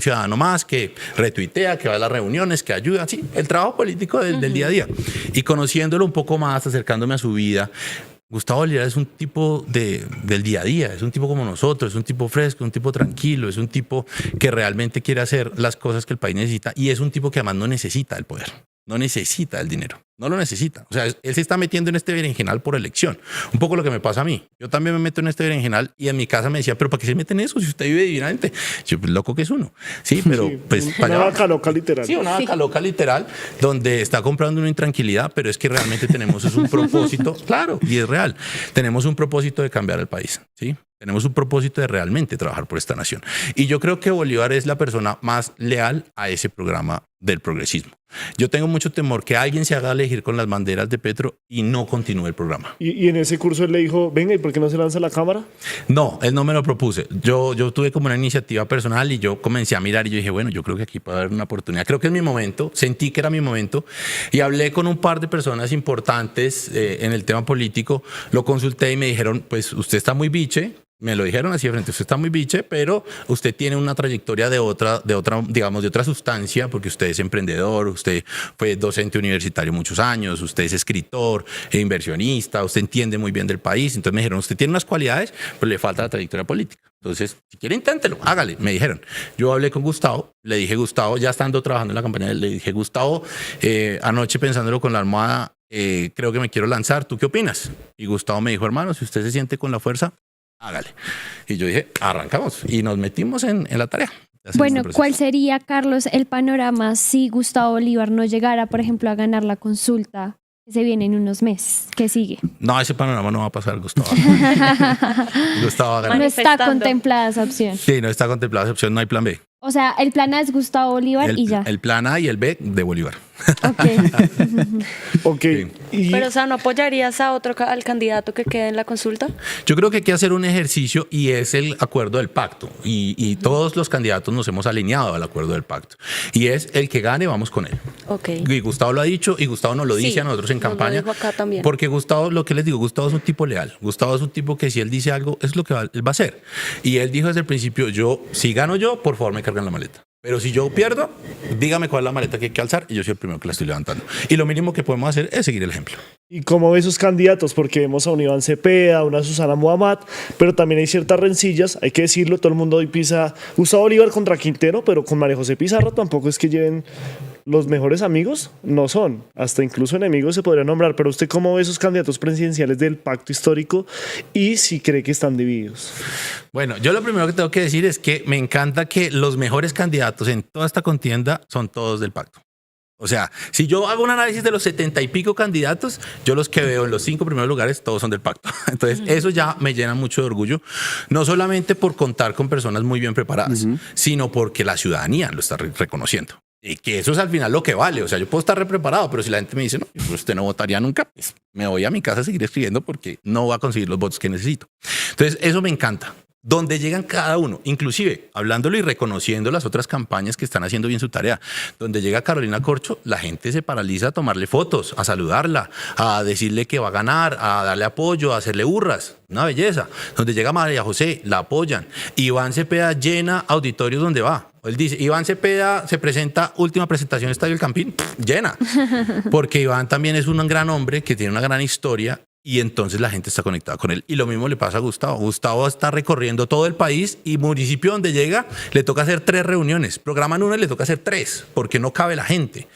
ciudadano más que retuitea, que va a las reuniones, que ayuda, sí, el trabajo político del día a día. Y conociéndolo un poco más, acercándome a su vida, Gustavo Bolívar es un tipo del día a día, es un tipo como nosotros, es un tipo fresco, un tipo tranquilo, es un tipo que realmente quiere hacer las cosas que el país necesita y es un tipo que además no necesita el poder, no necesita el dinero, no lo necesita. O sea, él se está metiendo en este berenjenal por elección. Un poco lo que me pasa a mí. Yo también me meto en este berenjenal y en mi casa me decía, pero ¿para qué se mete en eso si usted vive divinamente? Yo, pues loco que es uno. Sí, pero Sí, pues para una allá va. vaca loca literal. Sí, una vaca loca literal, donde está comprando una intranquilidad, pero es que realmente tenemos es un propósito, claro, y es real. Tenemos un propósito de cambiar el país, ¿sí? Tenemos un propósito de realmente trabajar por esta nación. Y yo creo que Bolívar es la persona más leal a ese programa del progresismo. Yo tengo mucho temor que alguien se haga elegir con las banderas de Petro y no continúe el programa. Y en ese curso él le dijo, venga, ¿y por qué no se lanza la cámara? No, él no me lo propuse. Yo tuve como una iniciativa personal y yo comencé a mirar y yo dije, bueno, yo creo que aquí puede haber una oportunidad. Creo que es mi momento, sentí que era mi momento y hablé con un par de personas importantes en el tema político, lo consulté y me dijeron, pues usted está muy biche. Me lo dijeron así de frente, usted está muy biche, pero usted tiene una trayectoria de otra, digamos, de otra sustancia, porque usted es emprendedor, usted fue docente universitario muchos años, usted es escritor, inversionista, usted entiende muy bien del país. Entonces me dijeron, usted tiene unas cualidades, pero le falta la trayectoria política. Entonces, si quiere, inténtelo, hágale. Me dijeron. Yo hablé con Gustavo, le dije, Gustavo, ya estando trabajando en la campaña, le dije, Gustavo, anoche pensándolo con la almohada, creo que me quiero lanzar, ¿tú qué opinas? Y Gustavo me dijo, hermano, si usted se siente con la fuerza, hágale. Y yo dije, arrancamos. Y nos metimos en la tarea. Bueno, ¿cuál sería, Carlos, el panorama si Gustavo Bolívar no llegara, por ejemplo, a ganar la consulta que se viene en unos meses? ¿Qué sigue? No, ese panorama no va a pasar, Gustavo. Gustavo va a ganar. No está Manifestando. contemplada esa opción. Sí, no está contemplada esa opción, no hay plan B. O sea, el plan A es Gustavo Bolívar y ya. El plan A y el B de Bolívar. Ok. Ok. Sí. Y Pero, o sea, ¿no apoyarías a al candidato que quede en la consulta? Yo creo que hay que hacer un ejercicio y es el acuerdo del pacto. Y todos los candidatos nos hemos alineado al acuerdo del pacto. Y es el que gane, vamos con él. Ok. Y Gustavo lo ha dicho y Gustavo nos lo dice Sí, a nosotros en nos lo campaña. dijo acá también. Porque Gustavo, lo que les digo, Gustavo es un tipo leal. Gustavo es un tipo que si él dice algo, es lo que él va a hacer. Y él dijo desde el principio, si gano yo, por favor me cargan la maleta. Pero si yo pierdo, dígame cuál es la maleta que hay que alzar y yo soy el primero que la estoy levantando. Y lo mínimo que podemos hacer es seguir el ejemplo. ¿Y cómo ve sus candidatos? Porque vemos a un Iván Cepeda, a una Susana Muhammad, pero también hay ciertas rencillas, hay que decirlo, todo el mundo hoy pisa Gustavo Bolívar contra Quintero, pero con María José Pizarro tampoco es que lleven los mejores amigos, no son, hasta incluso enemigos se podría nombrar, pero ¿usted cómo ve esos candidatos presidenciales del pacto histórico y si cree que están divididos? Bueno, yo lo primero que tengo que decir es que me encanta que los mejores candidatos en toda esta contienda son todos del pacto. O sea, si yo hago un análisis de los 70 y pico candidatos, yo los que veo en los 5 primeros lugares, todos son del pacto. Entonces, eso ya me llena mucho de orgullo, no solamente por contar con personas muy bien preparadas, sino porque la ciudadanía lo está reconociendo. Y que eso es al final lo que vale. O sea, yo puedo estar re preparado, pero si la gente me dice, no, pues usted no votaría nunca, pues me voy a mi casa a seguir escribiendo porque no voy a conseguir los votos que necesito. Entonces, eso me encanta. Donde llegan cada uno, inclusive hablándolo y reconociendo las otras campañas que están haciendo bien su tarea. Donde llega Carolina Corcho, la gente se paraliza a tomarle fotos, a saludarla, a decirle que va a ganar, a darle apoyo, a hacerle hurras. Una belleza. Donde llega María José, la apoyan. Iván Cepeda llena auditorios donde va. Él dice, Iván Cepeda se presenta, última presentación, Estadio El Campín, llena. Porque Iván también es un gran hombre que tiene una gran historia. Y entonces la gente está conectada con él. Y lo mismo le pasa a Gustavo. Gustavo está recorriendo todo el país y municipio donde llega le toca hacer 3 reuniones. Programan una y le toca hacer 3 porque no cabe la gente.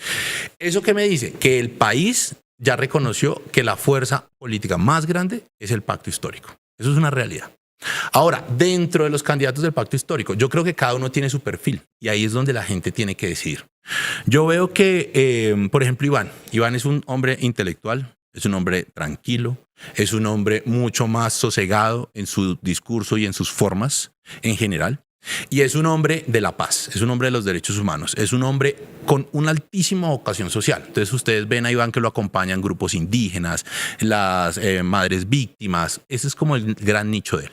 ¿Eso qué me dice? Que el país ya reconoció que la fuerza política más grande es el pacto histórico. Eso es una realidad. Ahora, dentro de los candidatos del pacto histórico, yo creo que cada uno tiene su perfil y ahí es donde la gente tiene que decidir. Yo veo que, por ejemplo, Iván es un hombre intelectual. Es un hombre tranquilo, es un hombre mucho más sosegado en su discurso y en sus formas en general. Y es un hombre de la paz, es un hombre de los derechos humanos, es un hombre con una altísima vocación social. Entonces ustedes ven a Iván que lo acompañan grupos indígenas, las madres víctimas, ese es como el gran nicho de él.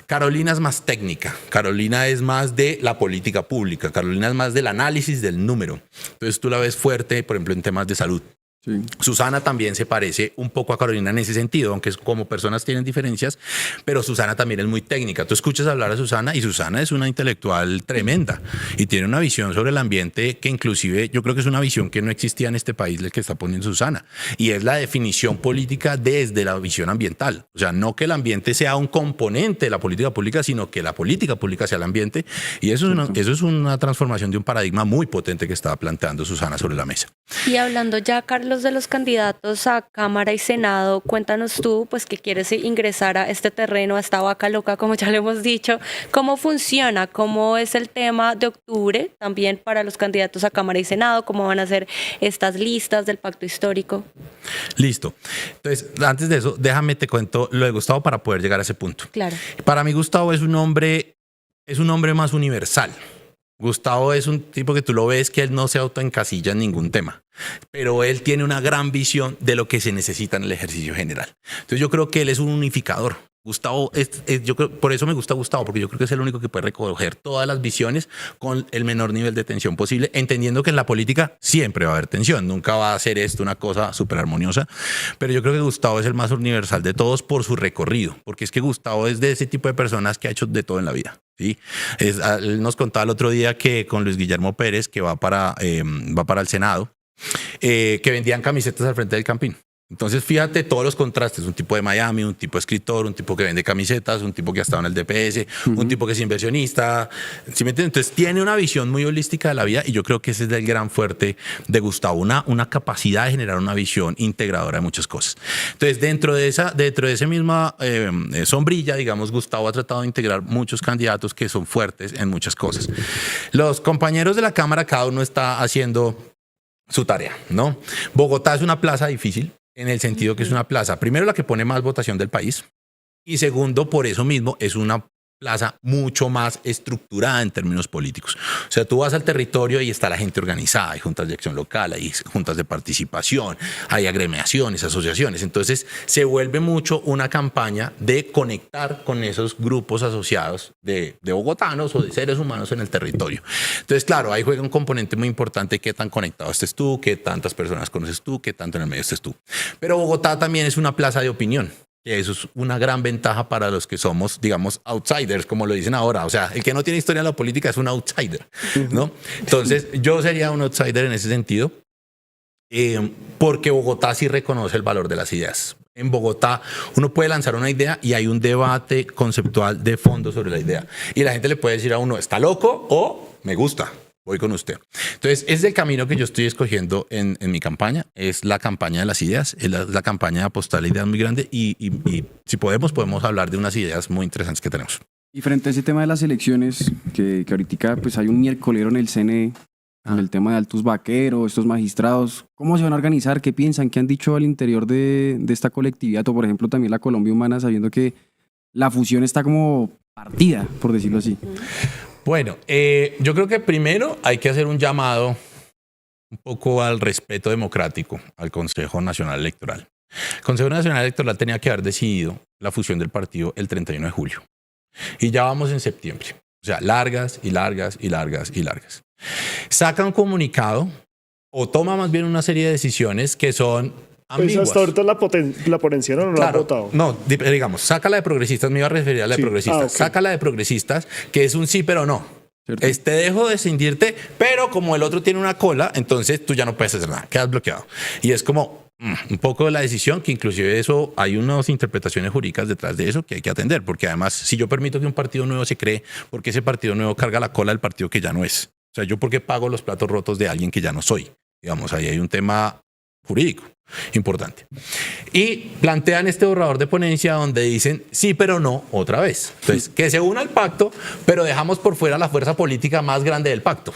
Carolina es más técnica, Carolina es más de la política pública, Carolina es más del análisis del número. Entonces tú la ves fuerte, por ejemplo, en temas de salud. Sí. Susana también se parece un poco a Carolina en ese sentido, aunque como personas tienen diferencias, pero Susana también es muy técnica. Tú escuchas hablar a Susana y Susana es una intelectual tremenda y tiene una visión sobre el ambiente que inclusive yo creo que es una visión que no existía en este país, el que está poniendo Susana, y es la definición política desde la visión ambiental. O sea, no que el ambiente sea un componente de la política pública, sino que la política pública sea el ambiente, y eso es una transformación de un paradigma muy potente que estaba planteando Susana sobre la mesa. Y hablando ya, Carlos, de los candidatos a Cámara y Senado, cuéntanos tú, pues que quieres ingresar a este terreno, a esta vaca loca, como ya lo hemos dicho, ¿cómo funciona? ¿Cómo es el tema de octubre también para los candidatos a Cámara y Senado? ¿Cómo van a ser estas listas del pacto histórico? Listo. Entonces, antes de eso, déjame te cuento lo de Gustavo para poder llegar a ese punto. Claro. Para mí, Gustavo es un hombre más universal. Gustavo es un tipo que tú lo ves que él no se autoencasilla en ningún tema, pero él tiene una gran visión de lo que se necesita en el ejercicio general. Entonces yo creo que él es un unificador. Gustavo, yo creo, por eso me gusta Gustavo, porque yo creo que es el único que puede recoger todas las visiones con el menor nivel de tensión posible, entendiendo que en la política siempre va a haber tensión, nunca va a ser esto una cosa súper armoniosa, pero yo creo que Gustavo es el más universal de todos por su recorrido, porque es que Gustavo es de ese tipo de personas que ha hecho de todo en la vida. ¿Sí? Él nos contaba el otro día que con Luis Guillermo Pérez, que va para el Senado, que vendían camisetas al frente del Campín. Entonces, fíjate todos los contrastes, un tipo de Miami, un tipo escritor, un tipo que vende camisetas, un tipo que ha estado en el DPS, un tipo que es inversionista, ¿sí me entiendes? Entonces, tiene una visión muy holística de la vida y yo creo que ese es el gran fuerte de Gustavo, una capacidad de generar una visión integradora de muchas cosas. Entonces, dentro de esa misma sombrilla, digamos, Gustavo ha tratado de integrar muchos candidatos que son fuertes en muchas cosas. Los compañeros de la Cámara, cada uno está haciendo su tarea, ¿no? Bogotá es una plaza difícil, en el sentido que es una plaza, primero la que pone más votación del país y segundo, por eso mismo, es una plaza mucho más estructurada en términos políticos. O sea, tú vas al territorio y está la gente organizada, hay juntas de acción local, hay juntas de participación, hay agremiaciones, asociaciones. Entonces, se vuelve mucho una campaña de conectar con esos grupos asociados de bogotanos o de seres humanos en el territorio. Entonces, claro, ahí juega un componente muy importante, qué tan conectado estés tú, qué tantas personas conoces tú, qué tanto en el medio estés tú. Pero Bogotá también es una plaza de opinión. Eso es una gran ventaja para los que somos, digamos, outsiders, como lo dicen ahora. O sea, el que no tiene historia en la política es un outsider, ¿no? Entonces, yo sería un outsider en ese sentido, porque Bogotá sí reconoce el valor de las ideas. En Bogotá uno puede lanzar una idea y hay un debate conceptual de fondo sobre la idea. Y la gente le puede decir a uno, ¿está loco? O me gusta. Voy con usted. Entonces, es el camino que yo estoy escogiendo en mi campaña. Es la campaña de las ideas, es la campaña de apostar a ideas muy grande y si podemos hablar de unas ideas muy interesantes que tenemos. Y frente a ese tema de las elecciones, que ahorita pues hay un miércolero en el CNE, en el tema de altos vaqueros, estos magistrados, ¿cómo se van a organizar? ¿Qué piensan? ¿Qué han dicho al interior de esta colectividad? O por ejemplo también la Colombia Humana, sabiendo que la fusión está como partida, por decirlo así. Bueno, yo creo que primero hay que hacer un llamado un poco al respeto democrático al Consejo Nacional Electoral. El Consejo Nacional Electoral tenía que haber decidido la fusión del partido el 31 de julio. Y ya vamos en septiembre. O sea, largas. Saca un comunicado o toma más bien una serie de decisiones que son ambiguas. Pues hasta ahorita la ponencia no la han votado. No, digamos, saca la de progresistas, me iba a referir a la de progresistas. Okay. Saca la de progresistas, que es un sí pero no. Te dejo de cindirte, pero como el otro tiene una cola, entonces tú ya no puedes hacer nada, quedas bloqueado. Y es como un poco de la decisión, que inclusive eso hay unas interpretaciones jurídicas detrás de eso que hay que atender, porque además si yo permito que un partido nuevo se cree, porque ese partido nuevo carga la cola del partido que ya no es. O sea, yo porque pago los platos rotos de alguien que ya no soy. Digamos, ahí hay un tema jurídico importante. Y plantean este borrador de ponencia donde dicen sí pero no otra vez. Entonces, que se una al pacto, pero dejamos por fuera la fuerza política más grande del pacto.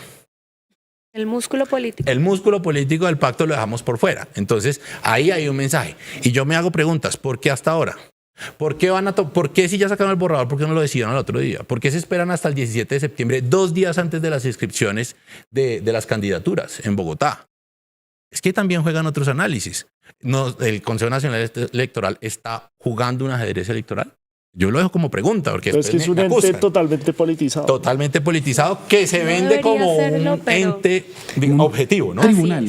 El músculo político. El músculo político del pacto lo dejamos por fuera. Entonces, ahí hay un mensaje. Y yo me hago preguntas, ¿por qué hasta ahora? ¿Por qué si ya sacaron el borrador, por qué no lo decidieron al otro día? ¿Por qué se esperan hasta el 17 de septiembre, 2 días antes de las inscripciones de las candidaturas en Bogotá? Es que también juegan otros análisis. ¿El Consejo Nacional Electoral está jugando un ajedrez electoral? Yo lo dejo como pregunta, porque es que es un ente totalmente politizado. Totalmente politizado, que se vende como un ente objetivo, ¿no? Tribunal.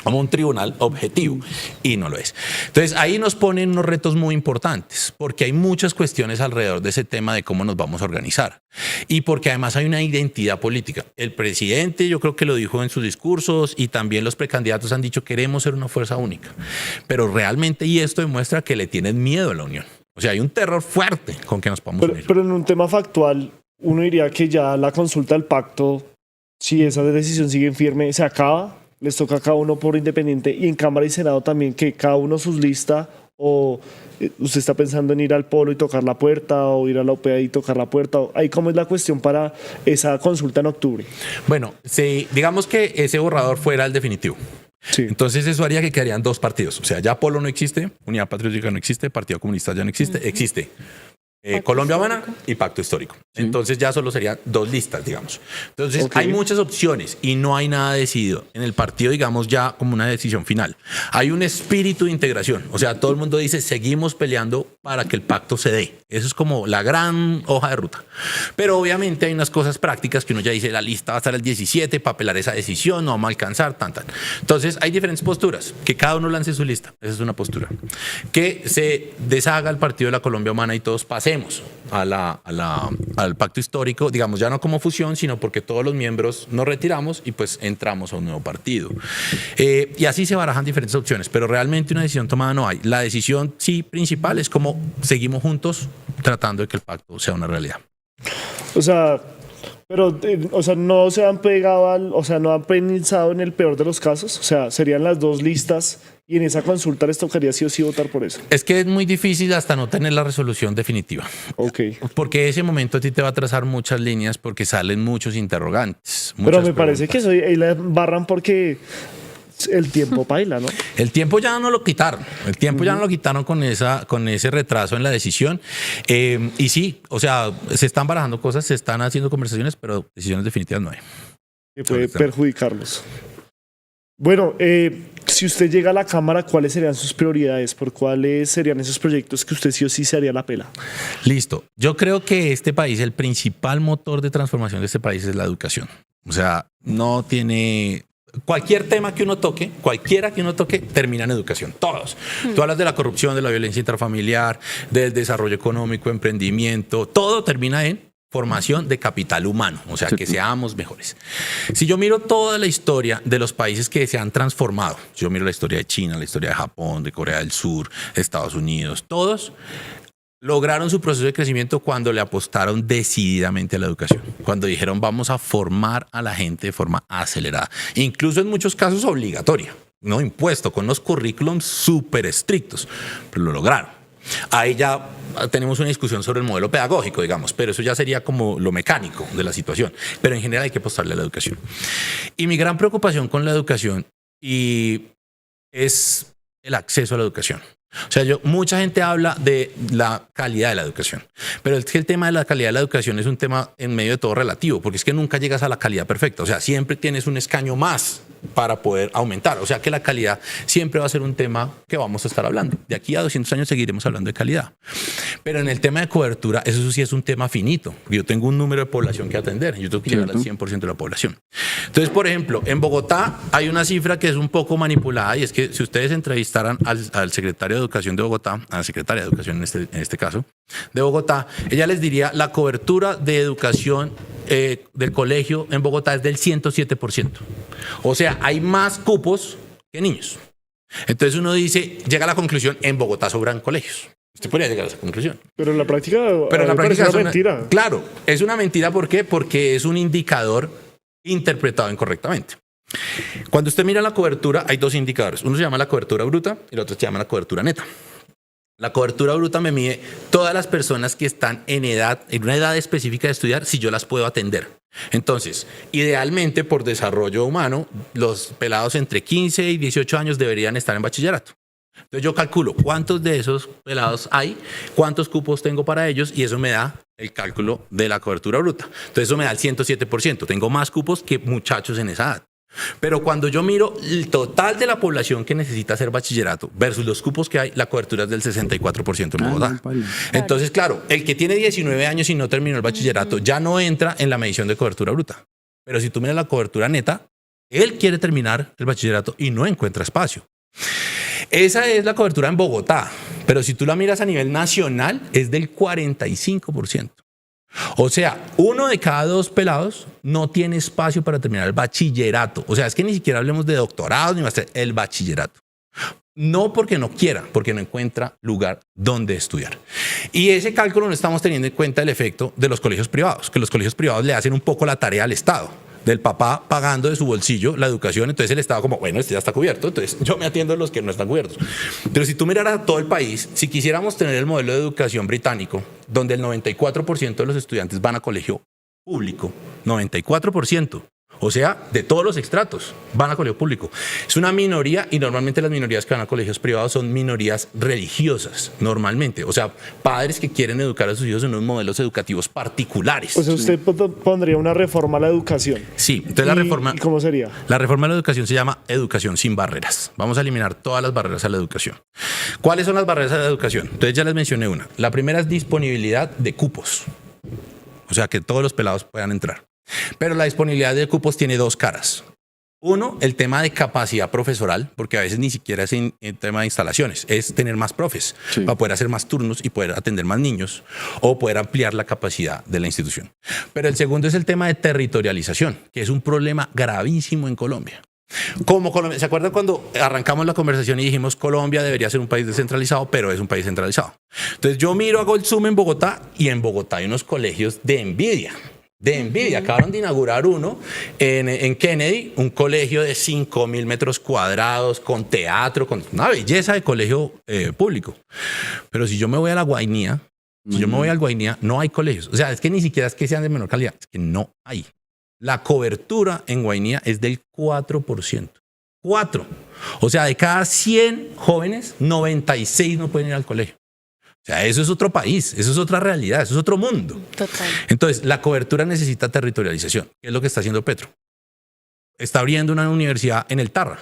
como un tribunal objetivo, y no lo es. Entonces ahí nos ponen unos retos muy importantes, porque hay muchas cuestiones alrededor de ese tema de cómo nos vamos a organizar, y porque además hay una identidad política. El presidente, yo creo que lo dijo en sus discursos, y también los precandidatos han dicho: queremos ser una fuerza única, pero realmente, y esto demuestra que le tienen miedo a la unión. O sea, hay un terror fuerte con que nos podamos unir. Pero en un tema factual, uno diría que ya la consulta del pacto, si esa decisión sigue firme, se acaba. Les toca a cada uno por independiente, y en Cámara y Senado también, que cada uno sus listas, o usted está pensando en ir al Polo y tocar la puerta, o ir a la OPA y tocar la puerta. Ahí, ¿cómo es la cuestión para esa consulta en octubre? Bueno, si digamos que ese borrador fuera el definitivo, Sí. entonces eso haría que quedarían dos partidos. O sea, ya Polo no existe, Unidad Patriótica no existe, Partido Comunista ya no existe, existe Colombia Humana y Pacto Histórico. Entonces ya solo serían dos listas, digamos. Entonces Ok. hay muchas opciones y no hay nada decidido. En el partido, digamos, ya como una decisión final. Hay un espíritu de integración. O sea, todo el mundo dice: seguimos peleando para que el pacto se dé. Eso es como la gran hoja de ruta. Pero obviamente hay unas cosas prácticas que uno ya dice: la lista va a estar el 17 para apelar esa decisión, no vamos a alcanzar, tan. Entonces hay diferentes posturas. Que cada uno lance su lista. Esa es una postura. Que se deshaga el partido de la Colombia Humana y todos pasemos al pacto histórico, digamos, ya no como fusión, sino porque todos los miembros nos retiramos y pues entramos a un nuevo partido. Y así se barajan diferentes opciones, pero realmente una decisión tomada no hay. La decisión sí principal es cómo seguimos juntos tratando de que el pacto sea una realidad. O sea, pero, o sea, no se han pegado o sea, no han pensado en el peor de los casos. O sea, serían las dos listas, y en esa consulta les tocaría sí o sí votar por eso. Es que es muy difícil hasta no tener la resolución definitiva. Ok. Porque ese momento a ti te va a trazar muchas líneas porque salen muchos interrogantes. Pero muchas me parece preguntas. que ahí la barran porque el tiempo paila, ¿no? El tiempo ya no lo quitaron. El tiempo ya no lo quitaron con ese retraso en la decisión. Y sí, o sea, se están barajando cosas, se están haciendo conversaciones, pero decisiones definitivas no hay. Que puede perjudicarlos. Bueno, si usted llega a la Cámara, ¿cuáles serían sus prioridades? ¿Por cuáles serían esos proyectos que usted sí o sí se haría la pela? Listo. Yo creo que este país, el principal motor de transformación de este país es la educación. O sea, no tiene... Cualquier tema que uno toque, cualquiera que uno toque, termina en educación. Todos. Tú hablas de la corrupción, de la violencia intrafamiliar, del desarrollo económico, emprendimiento. Todo termina en formación de capital humano. O sea, que seamos mejores. Si yo miro toda la historia de los países que se han transformado, yo miro la historia de China, la historia de Japón, de Corea del Sur, Estados Unidos, todos lograron su proceso de crecimiento cuando le apostaron decididamente a la educación, cuando dijeron: vamos a formar a la gente de forma acelerada, incluso en muchos casos obligatoria, no impuesto, con unos currículums súper estrictos, pero lo lograron. Ahí ya tenemos una discusión sobre el modelo pedagógico, digamos, pero eso ya sería como lo mecánico de la situación. Pero en general hay que apostarle a la educación. Y mi gran preocupación con la educación es el acceso a la educación. O sea, mucha gente habla de la calidad de la educación, pero es que el tema de la calidad de la educación es un tema en medio de todo relativo, porque es que nunca llegas a la calidad perfecta. O sea, siempre tienes un escaño más para poder aumentar. O sea, que la calidad siempre va a ser un tema que vamos a estar hablando. De aquí a 200 años seguiremos hablando de calidad. Pero en el tema de cobertura, eso sí es un tema finito. Yo tengo un número de población que atender. Yo tengo que llegar al 100% de la población. Entonces, por ejemplo, en Bogotá hay una cifra que es un poco manipulada, y es que si ustedes entrevistaran al secretario de Educación de Bogotá, a la secretaria de Educación en este caso, de Bogotá, ella les diría: la cobertura de educación del colegio en Bogotá es del 107%. O sea, hay más cupos que niños. Entonces uno dice, llega a la conclusión: en Bogotá sobran colegios. Usted podría llegar a esa conclusión. Pero en la práctica, Pero en la práctica es una mentira. Claro, es una mentira. ¿Por qué? Porque es un indicador interpretado incorrectamente. Cuando usted mira la cobertura, hay dos indicadores. Uno se llama la cobertura bruta y el otro se llama la cobertura neta. La cobertura bruta me mide todas las personas que están en una edad específica de estudiar, si yo las puedo atender. Entonces, idealmente, por desarrollo humano, los pelados entre 15 y 18 años deberían estar en bachillerato. Entonces yo calculo cuántos de esos pelados hay, cuántos cupos tengo para ellos, y eso me da el cálculo de la cobertura bruta. Entonces eso me da el 107%. Tengo más cupos que muchachos en esa edad. Pero cuando yo miro el total de la población que necesita hacer bachillerato versus los cupos que hay, la cobertura es del 64% en Bogotá. Entonces, claro, el que tiene 19 años y no terminó el bachillerato ya no entra en la medición de cobertura bruta. Pero si tú miras la cobertura neta, Él quiere terminar el bachillerato y no encuentra espacio. Esa es la cobertura en Bogotá, pero si tú la miras a nivel nacional es del 45%. O sea, 1 de cada 2 pelados no tiene espacio para terminar el bachillerato. O sea, es que ni siquiera hablemos de doctorado ni máster, el bachillerato. No porque no quiera, porque no encuentra lugar donde estudiar. Y ese cálculo no estamos teniendo en cuenta el efecto de los colegios privados, que los colegios privados le hacen un poco la tarea al Estado, del papá pagando de su bolsillo la educación. Entonces el Estado como, bueno, este ya está cubierto, entonces yo me atiendo a los que no están cubiertos. Pero si tú miraras a todo el país, si quisiéramos tener el modelo de educación británico, donde el 94% de los estudiantes van a colegio público, 94%. O sea, de todos los estratos van a colegio público. Es una minoría y normalmente las minorías que van a colegios privados son minorías religiosas, normalmente. O sea, padres que quieren educar a sus hijos en unos modelos educativos particulares. O sea, usted pondría una reforma a la educación. Sí, entonces la reforma... ¿Y cómo sería? La reforma a la educación se llama educación sin barreras. Vamos a eliminar todas las barreras a la educación. ¿Cuáles son las barreras a la educación? Entonces ya les mencioné una. La primera es disponibilidad de cupos. O sea, que todos los pelados puedan entrar. Pero la disponibilidad de cupos tiene 2 caras. Uno, el tema de capacidad profesoral, porque a veces ni siquiera es en tema de instalaciones, es tener más profes para poder hacer más turnos y poder atender más niños o poder ampliar la capacidad de la institución. Pero el segundo es el tema de territorialización, que es un problema gravísimo en Colombia. Como Colombia, ¿se acuerdan cuando arrancamos la conversación y dijimos Colombia debería ser un país descentralizado, pero es un país centralizado? Entonces yo miro, hago el zoom en Bogotá y en Bogotá hay unos colegios de envidia. Acabaron de inaugurar uno en Kennedy, un colegio de 5.000 metros cuadrados, con teatro, con una belleza de colegio público. Pero si yo me voy a la Guainía, no hay colegios. O sea, es que ni siquiera es que sean de menor calidad, es que no hay. La cobertura en Guainía es del 4%. 4. O sea, de cada 100 jóvenes, 96 no pueden ir al colegio. O sea, eso es otro país, eso es otra realidad, eso es otro mundo. Total. Entonces, la cobertura necesita territorialización. ¿Qué es lo que está haciendo Petro? Está abriendo una universidad en el Tarra,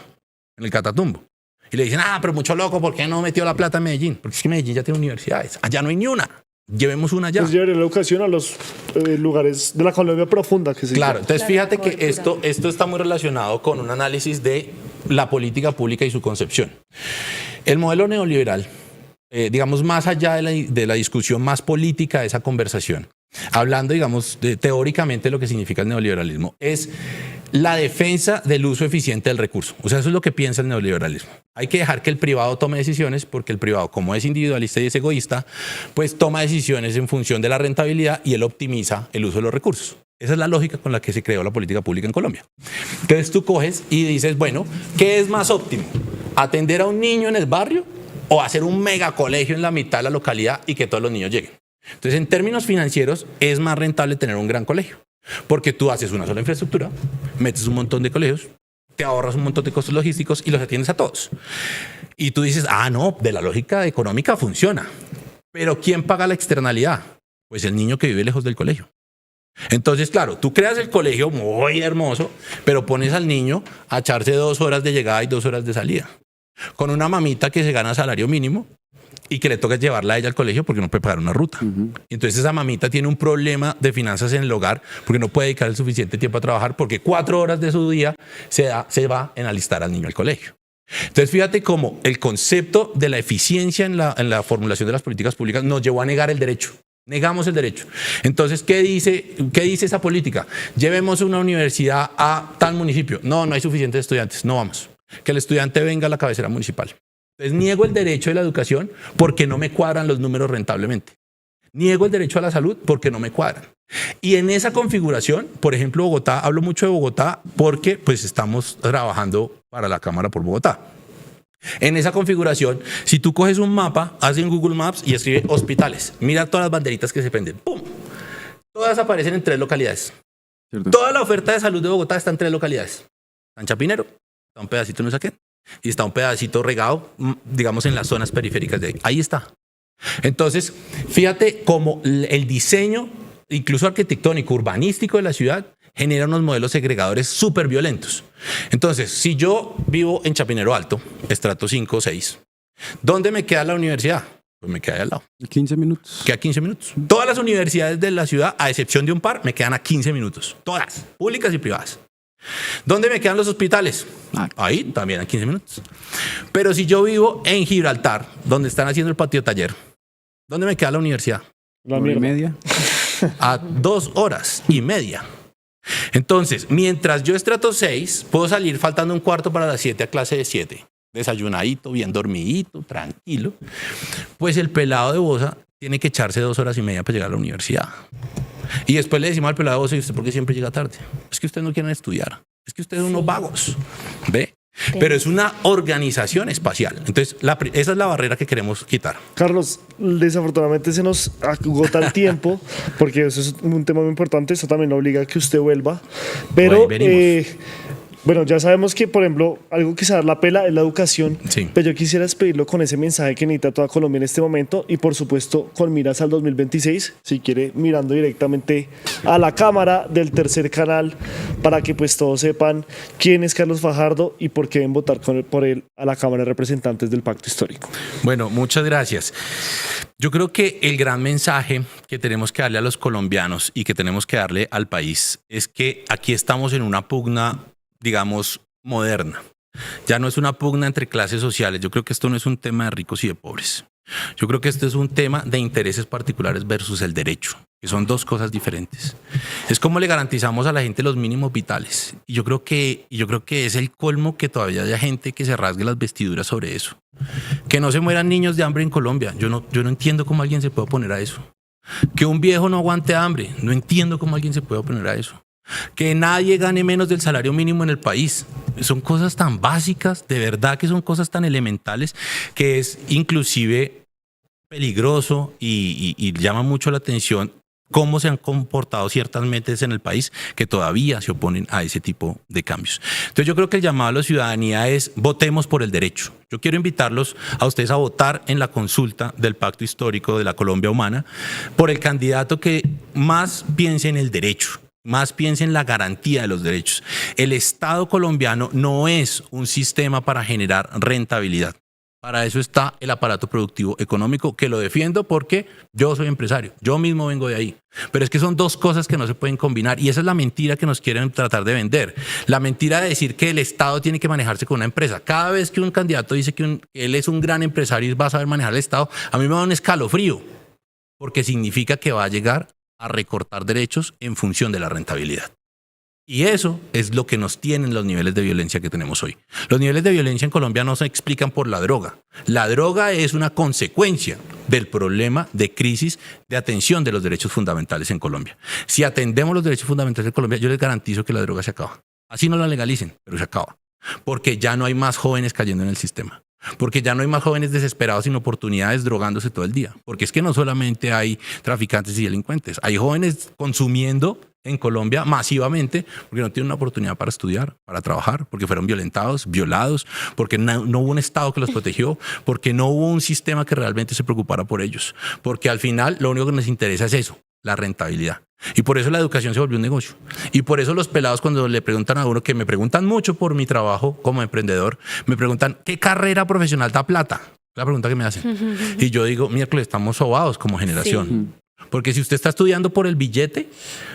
en el Catatumbo. Y le dicen, pero mucho loco, ¿por qué no metió la plata en Medellín? Porque es que Medellín ya tiene universidades. Allá no hay ni una. Llevemos una allá. Pues llevaría la educación a los lugares de la Colombia profunda que se Claro, dice. entonces fíjate que cobertura. esto está muy relacionado con un análisis de la política pública y su concepción. El modelo neoliberal, digamos, más allá de la discusión más política de esa conversación, hablando, digamos, teóricamente lo que significa el neoliberalismo, es la defensa del uso eficiente del recurso. O sea, eso es lo que piensa el neoliberalismo. Hay que dejar que el privado tome decisiones porque el privado, como es individualista y es egoísta, pues toma decisiones en función de la rentabilidad y él optimiza el uso de los recursos. Esa es la lógica con la que se creó la política pública en Colombia. Entonces tú coges y dices, bueno, ¿qué es más óptimo? ¿Atender a un niño en el barrio o hacer un megacolegio en la mitad de la localidad y que todos los niños lleguen? Entonces, en términos financieros, es más rentable tener un gran colegio, porque tú haces una sola infraestructura, metes un montón de colegios, te ahorras un montón de costos logísticos y los atiendes a todos. Y tú dices, no, de la lógica económica funciona. Pero ¿quién paga la externalidad? Pues el niño que vive lejos del colegio. Entonces, claro, tú creas el colegio muy hermoso, pero pones al niño a echarse 2 horas de llegada y 2 horas de salida, con una mamita que se gana salario mínimo y que le toca llevarla a ella al colegio porque no puede pagar una ruta. Entonces esa mamita tiene un problema de finanzas en el hogar porque no puede dedicar el suficiente tiempo a trabajar porque 4 horas de su día se va en alistar al niño al colegio. Entonces fíjate cómo el concepto de la eficiencia en la formulación de las políticas públicas nos llevó a negar el derecho. Negamos el derecho. Entonces, ¿qué dice esa política? Llevemos una universidad a tal municipio. No hay suficientes estudiantes, no vamos. Que el estudiante venga a la cabecera municipal. Entonces, niego el derecho de la educación porque no me cuadran los números rentablemente. Niego el derecho a la salud porque no me cuadran. Y en esa configuración, por ejemplo, Bogotá, hablo mucho de Bogotá porque pues estamos trabajando para la Cámara por Bogotá. En esa configuración, si tú coges un mapa, haces en Google Maps y escribe hospitales, mira todas las banderitas que se prenden, ¡pum! Todas aparecen en 3 localidades. ¿Cierto? Toda la oferta de salud de Bogotá está en 3 localidades. Está en Chapinero, está un pedacito en Usaquén y está un pedacito regado, digamos, en las zonas periféricas de ahí. Ahí está. Entonces, fíjate cómo el diseño, incluso arquitectónico, urbanístico de la ciudad, genera unos modelos segregadores súper violentos. Entonces, si yo vivo en Chapinero Alto, estrato 5 o 6, ¿dónde me queda la universidad? Pues me queda ahí al lado. 15 minutos. Queda 15 minutos. Todas las universidades de la ciudad, a excepción de un par, me quedan a 15 minutos. Todas, públicas y privadas. ¿Dónde me quedan los hospitales? Ahí, también a 15 minutos. Pero si yo vivo en Gibraltar, donde están haciendo el patio taller, ¿dónde me queda la universidad? La Hora y mierda. media. A 2 horas y media. Entonces, mientras yo estrato 6, puedo salir faltando un cuarto para las 7 a clase de 7. Desayunadito, bien dormidito, tranquilo. Pues el pelado de Bosa tiene que echarse 2 horas y media para llegar a la universidad. Y después le decimos al pelado de Bosa, ¿y usted por qué siempre llega tarde? Es que ustedes no quieren estudiar. Es que ustedes son unos vagos. ¿Ve? Pero es una organización espacial. Entonces, esa es la barrera que queremos quitar. Carlos, desafortunadamente se nos agota el tiempo, porque eso es un tema muy importante, eso también obliga a que usted vuelva. Pero, Ahí venimos. bueno, ya sabemos que, por ejemplo, algo que se da la pela es la educación, Sí. pero yo quisiera despedirlo con ese mensaje que necesita toda Colombia en este momento y, por supuesto, con miras al 2026, si quiere, mirando directamente a la cámara del tercer canal, para que pues todos sepan quién es Carlos Fajardo y por qué deben votar por él a la Cámara de Representantes del Pacto Histórico. Bueno, muchas gracias. Yo creo que el gran mensaje que tenemos que darle a los colombianos y que tenemos que darle al país es que aquí estamos en una pugna, digamos, moderna. Ya no es una pugna entre clases sociales. Yo creo que esto no es un tema de ricos y de pobres. Yo creo que esto es un tema de intereses particulares versus el derecho, que son dos cosas diferentes. Es como le garantizamos a la gente los mínimos vitales. Y yo creo que es el colmo que todavía haya gente que se rasgue las vestiduras sobre eso. Que no se mueran niños de hambre en Colombia. Yo no entiendo cómo alguien se puede oponer a eso. Que un viejo no aguante hambre. No entiendo cómo alguien se puede oponer a eso. Que nadie gane menos del salario mínimo en el país. Son cosas tan básicas, de verdad que son cosas tan elementales, que es inclusive peligroso y llama mucho la atención cómo se han comportado ciertas mentes en el país que todavía se oponen a ese tipo de cambios. Entonces yo creo que el llamado a la ciudadanía es votemos por el derecho. Yo quiero invitarlos a ustedes a votar en la consulta del Pacto Histórico de la Colombia Humana por el candidato que más piense en el derecho, más piense en la garantía de los derechos. El Estado colombiano no es un sistema para generar rentabilidad. Para eso está el aparato productivo económico, que lo defiendo porque yo soy empresario, yo mismo vengo de ahí. Pero es que son dos cosas que no se pueden combinar y esa es la mentira que nos quieren tratar de vender. La mentira de decir que el Estado tiene que manejarse con una empresa. Cada vez que un candidato dice que él es un gran empresario y va a saber manejar el Estado, a mí me da un escalofrío, porque significa que va a llegar a recortar derechos en función de la rentabilidad. Y eso es lo que nos tienen los niveles de violencia que tenemos hoy. Los niveles de violencia en Colombia no se explican por la droga. La droga es una consecuencia del problema de crisis de atención de los derechos fundamentales en Colombia. Si atendemos los derechos fundamentales en Colombia, yo les garantizo que la droga se acaba. Así no la legalicen, pero se acaba. Porque ya no hay más jóvenes cayendo en el sistema. Porque ya no hay más jóvenes desesperados sin oportunidades drogándose todo el día. Porque es que no solamente hay traficantes y delincuentes, hay jóvenes consumiendo en Colombia masivamente porque no tienen una oportunidad para estudiar, para trabajar, porque fueron violentados, violados, porque no hubo un Estado que los protegió, porque no hubo un sistema que realmente se preocupara por ellos. Porque al final lo único que nos interesa es eso, la rentabilidad. Y por eso la educación se volvió un negocio. Y por eso los pelados, cuando le preguntan a uno, que me preguntan mucho por mi trabajo como emprendedor, me preguntan, ¿qué carrera profesional da plata? La pregunta que me hacen. Y yo digo, miércoles, estamos sobados como generación. Sí. Porque si usted está estudiando por el billete,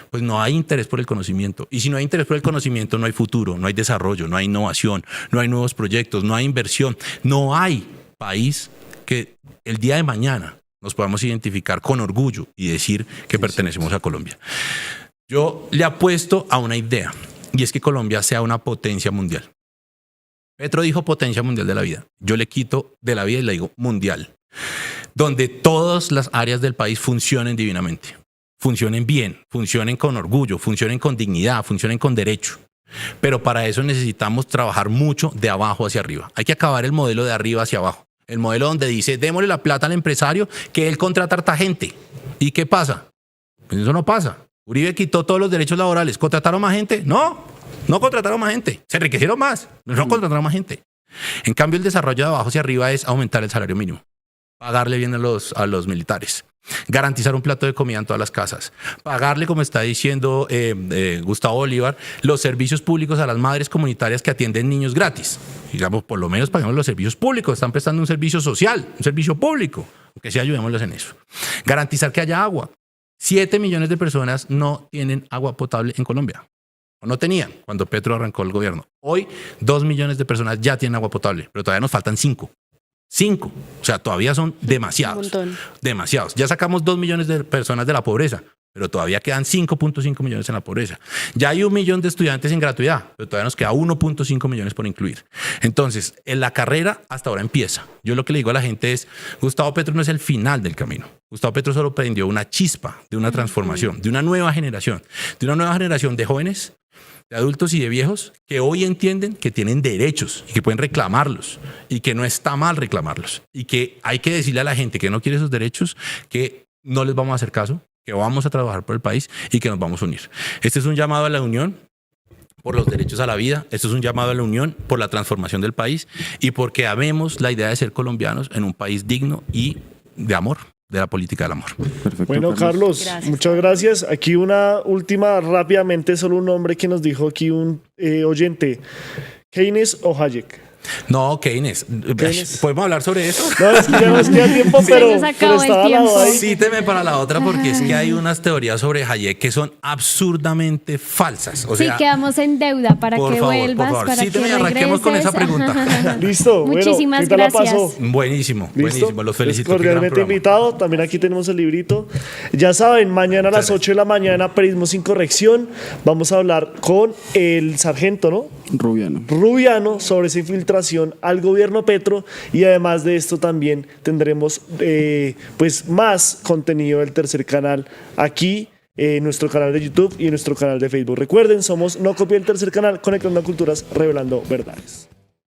pues no hay interés por el conocimiento. Y si no hay interés por el conocimiento, no hay futuro, no hay desarrollo, no hay innovación, no hay nuevos proyectos, no hay inversión. No hay país que el día de mañana nos podamos identificar con orgullo y decir que pertenecemos a Colombia. Yo le apuesto a una idea, y es que Colombia sea una potencia mundial. Petro dijo potencia mundial de la vida. Yo le quito de la vida y le digo mundial. Donde todas las áreas del país funcionen divinamente, funcionen bien, funcionen con orgullo, funcionen con dignidad, funcionen con derecho. Pero para eso necesitamos trabajar mucho de abajo hacia arriba. Hay que acabar el modelo de arriba hacia abajo. El modelo donde dice, démosle la plata al empresario que él contrata a harta gente. ¿Y qué pasa? Pues eso no pasa. Uribe quitó todos los derechos laborales. ¿Contrataron más gente? No contrataron más gente. Se enriquecieron más, no contrataron más gente. En cambio, el desarrollo de abajo hacia arriba es aumentar el salario mínimo. Pagarle bien a los militares, garantizar un plato de comida en todas las casas, pagarle, como está diciendo Gustavo Bolívar, los servicios públicos a las madres comunitarias que atienden niños gratis. Digamos, por lo menos pagamos los servicios públicos, están prestando un servicio social, un servicio público, aunque sí ayudémoslos en eso. Garantizar que haya agua. 7 millones de personas no tienen agua potable en Colombia. o no tenían cuando Petro arrancó el gobierno. Hoy 2 millones de personas ya tienen agua potable, pero todavía nos faltan 5. 5. O sea, todavía son demasiados. Un montón. Demasiados. Ya sacamos 2 millones de personas de la pobreza, pero todavía quedan 5.5 millones en la pobreza. Ya hay 1 millón de estudiantes en gratuidad, pero todavía nos queda 1.5 millones por incluir. Entonces, en la carrera hasta ahora empieza. Yo lo que le digo a la gente es, Gustavo Petro no es el final del camino. Gustavo Petro solo prendió una chispa de una transformación, de una nueva generación de jóvenes, de adultos y de viejos que hoy entienden que tienen derechos y que pueden reclamarlos y que no está mal reclamarlos y que hay que decirle a la gente que no quiere esos derechos que no les vamos a hacer caso, que vamos a trabajar por el país y que nos vamos a unir. Este es un llamado a la unión por los derechos a la vida, esto es un llamado a la unión por la transformación del país y porque amemos la idea de ser colombianos en un país digno y de amor, de la política del amor. Perfecto, Bueno, Carlos, Gracias. muchas gracias. Aquí una última rápidamente, solo un nombre que nos dijo aquí un oyente. ¿Keynes o Hayek? No, Keynes. ¿Podemos hablar sobre eso? No, es que ya nos queda tiempo, Se pero, nos acabó el estaba al lado tiempo. ahí. Cíteme para la otra porque es que hay unas teorías sobre Hayek que son absurdamente falsas. O sea, sí, quedamos en deuda para por que favor, vuelvas, por favor. para Cíteme que y arranquemos con esa regreses. pregunta. Listo, bueno, Muchísimas ¿qué tal la gracias. pasó? Buenísimo, ¿Listo? buenísimo. Los felicito. qué gran Cordialmente programa. invitado. También aquí tenemos el librito. Ya saben, mañana a las 8 de la mañana, Periodismo sin Corrección. Vamos a hablar con el sargento, ¿no? Rubiano, sobre esa infiltración al gobierno Petro. Y además de esto también tendremos pues más contenido del Tercer Canal aquí en nuestro canal de YouTube y en nuestro canal de Facebook. Recuerden, somos No Copia el Tercer Canal, conectando culturas, revelando verdades.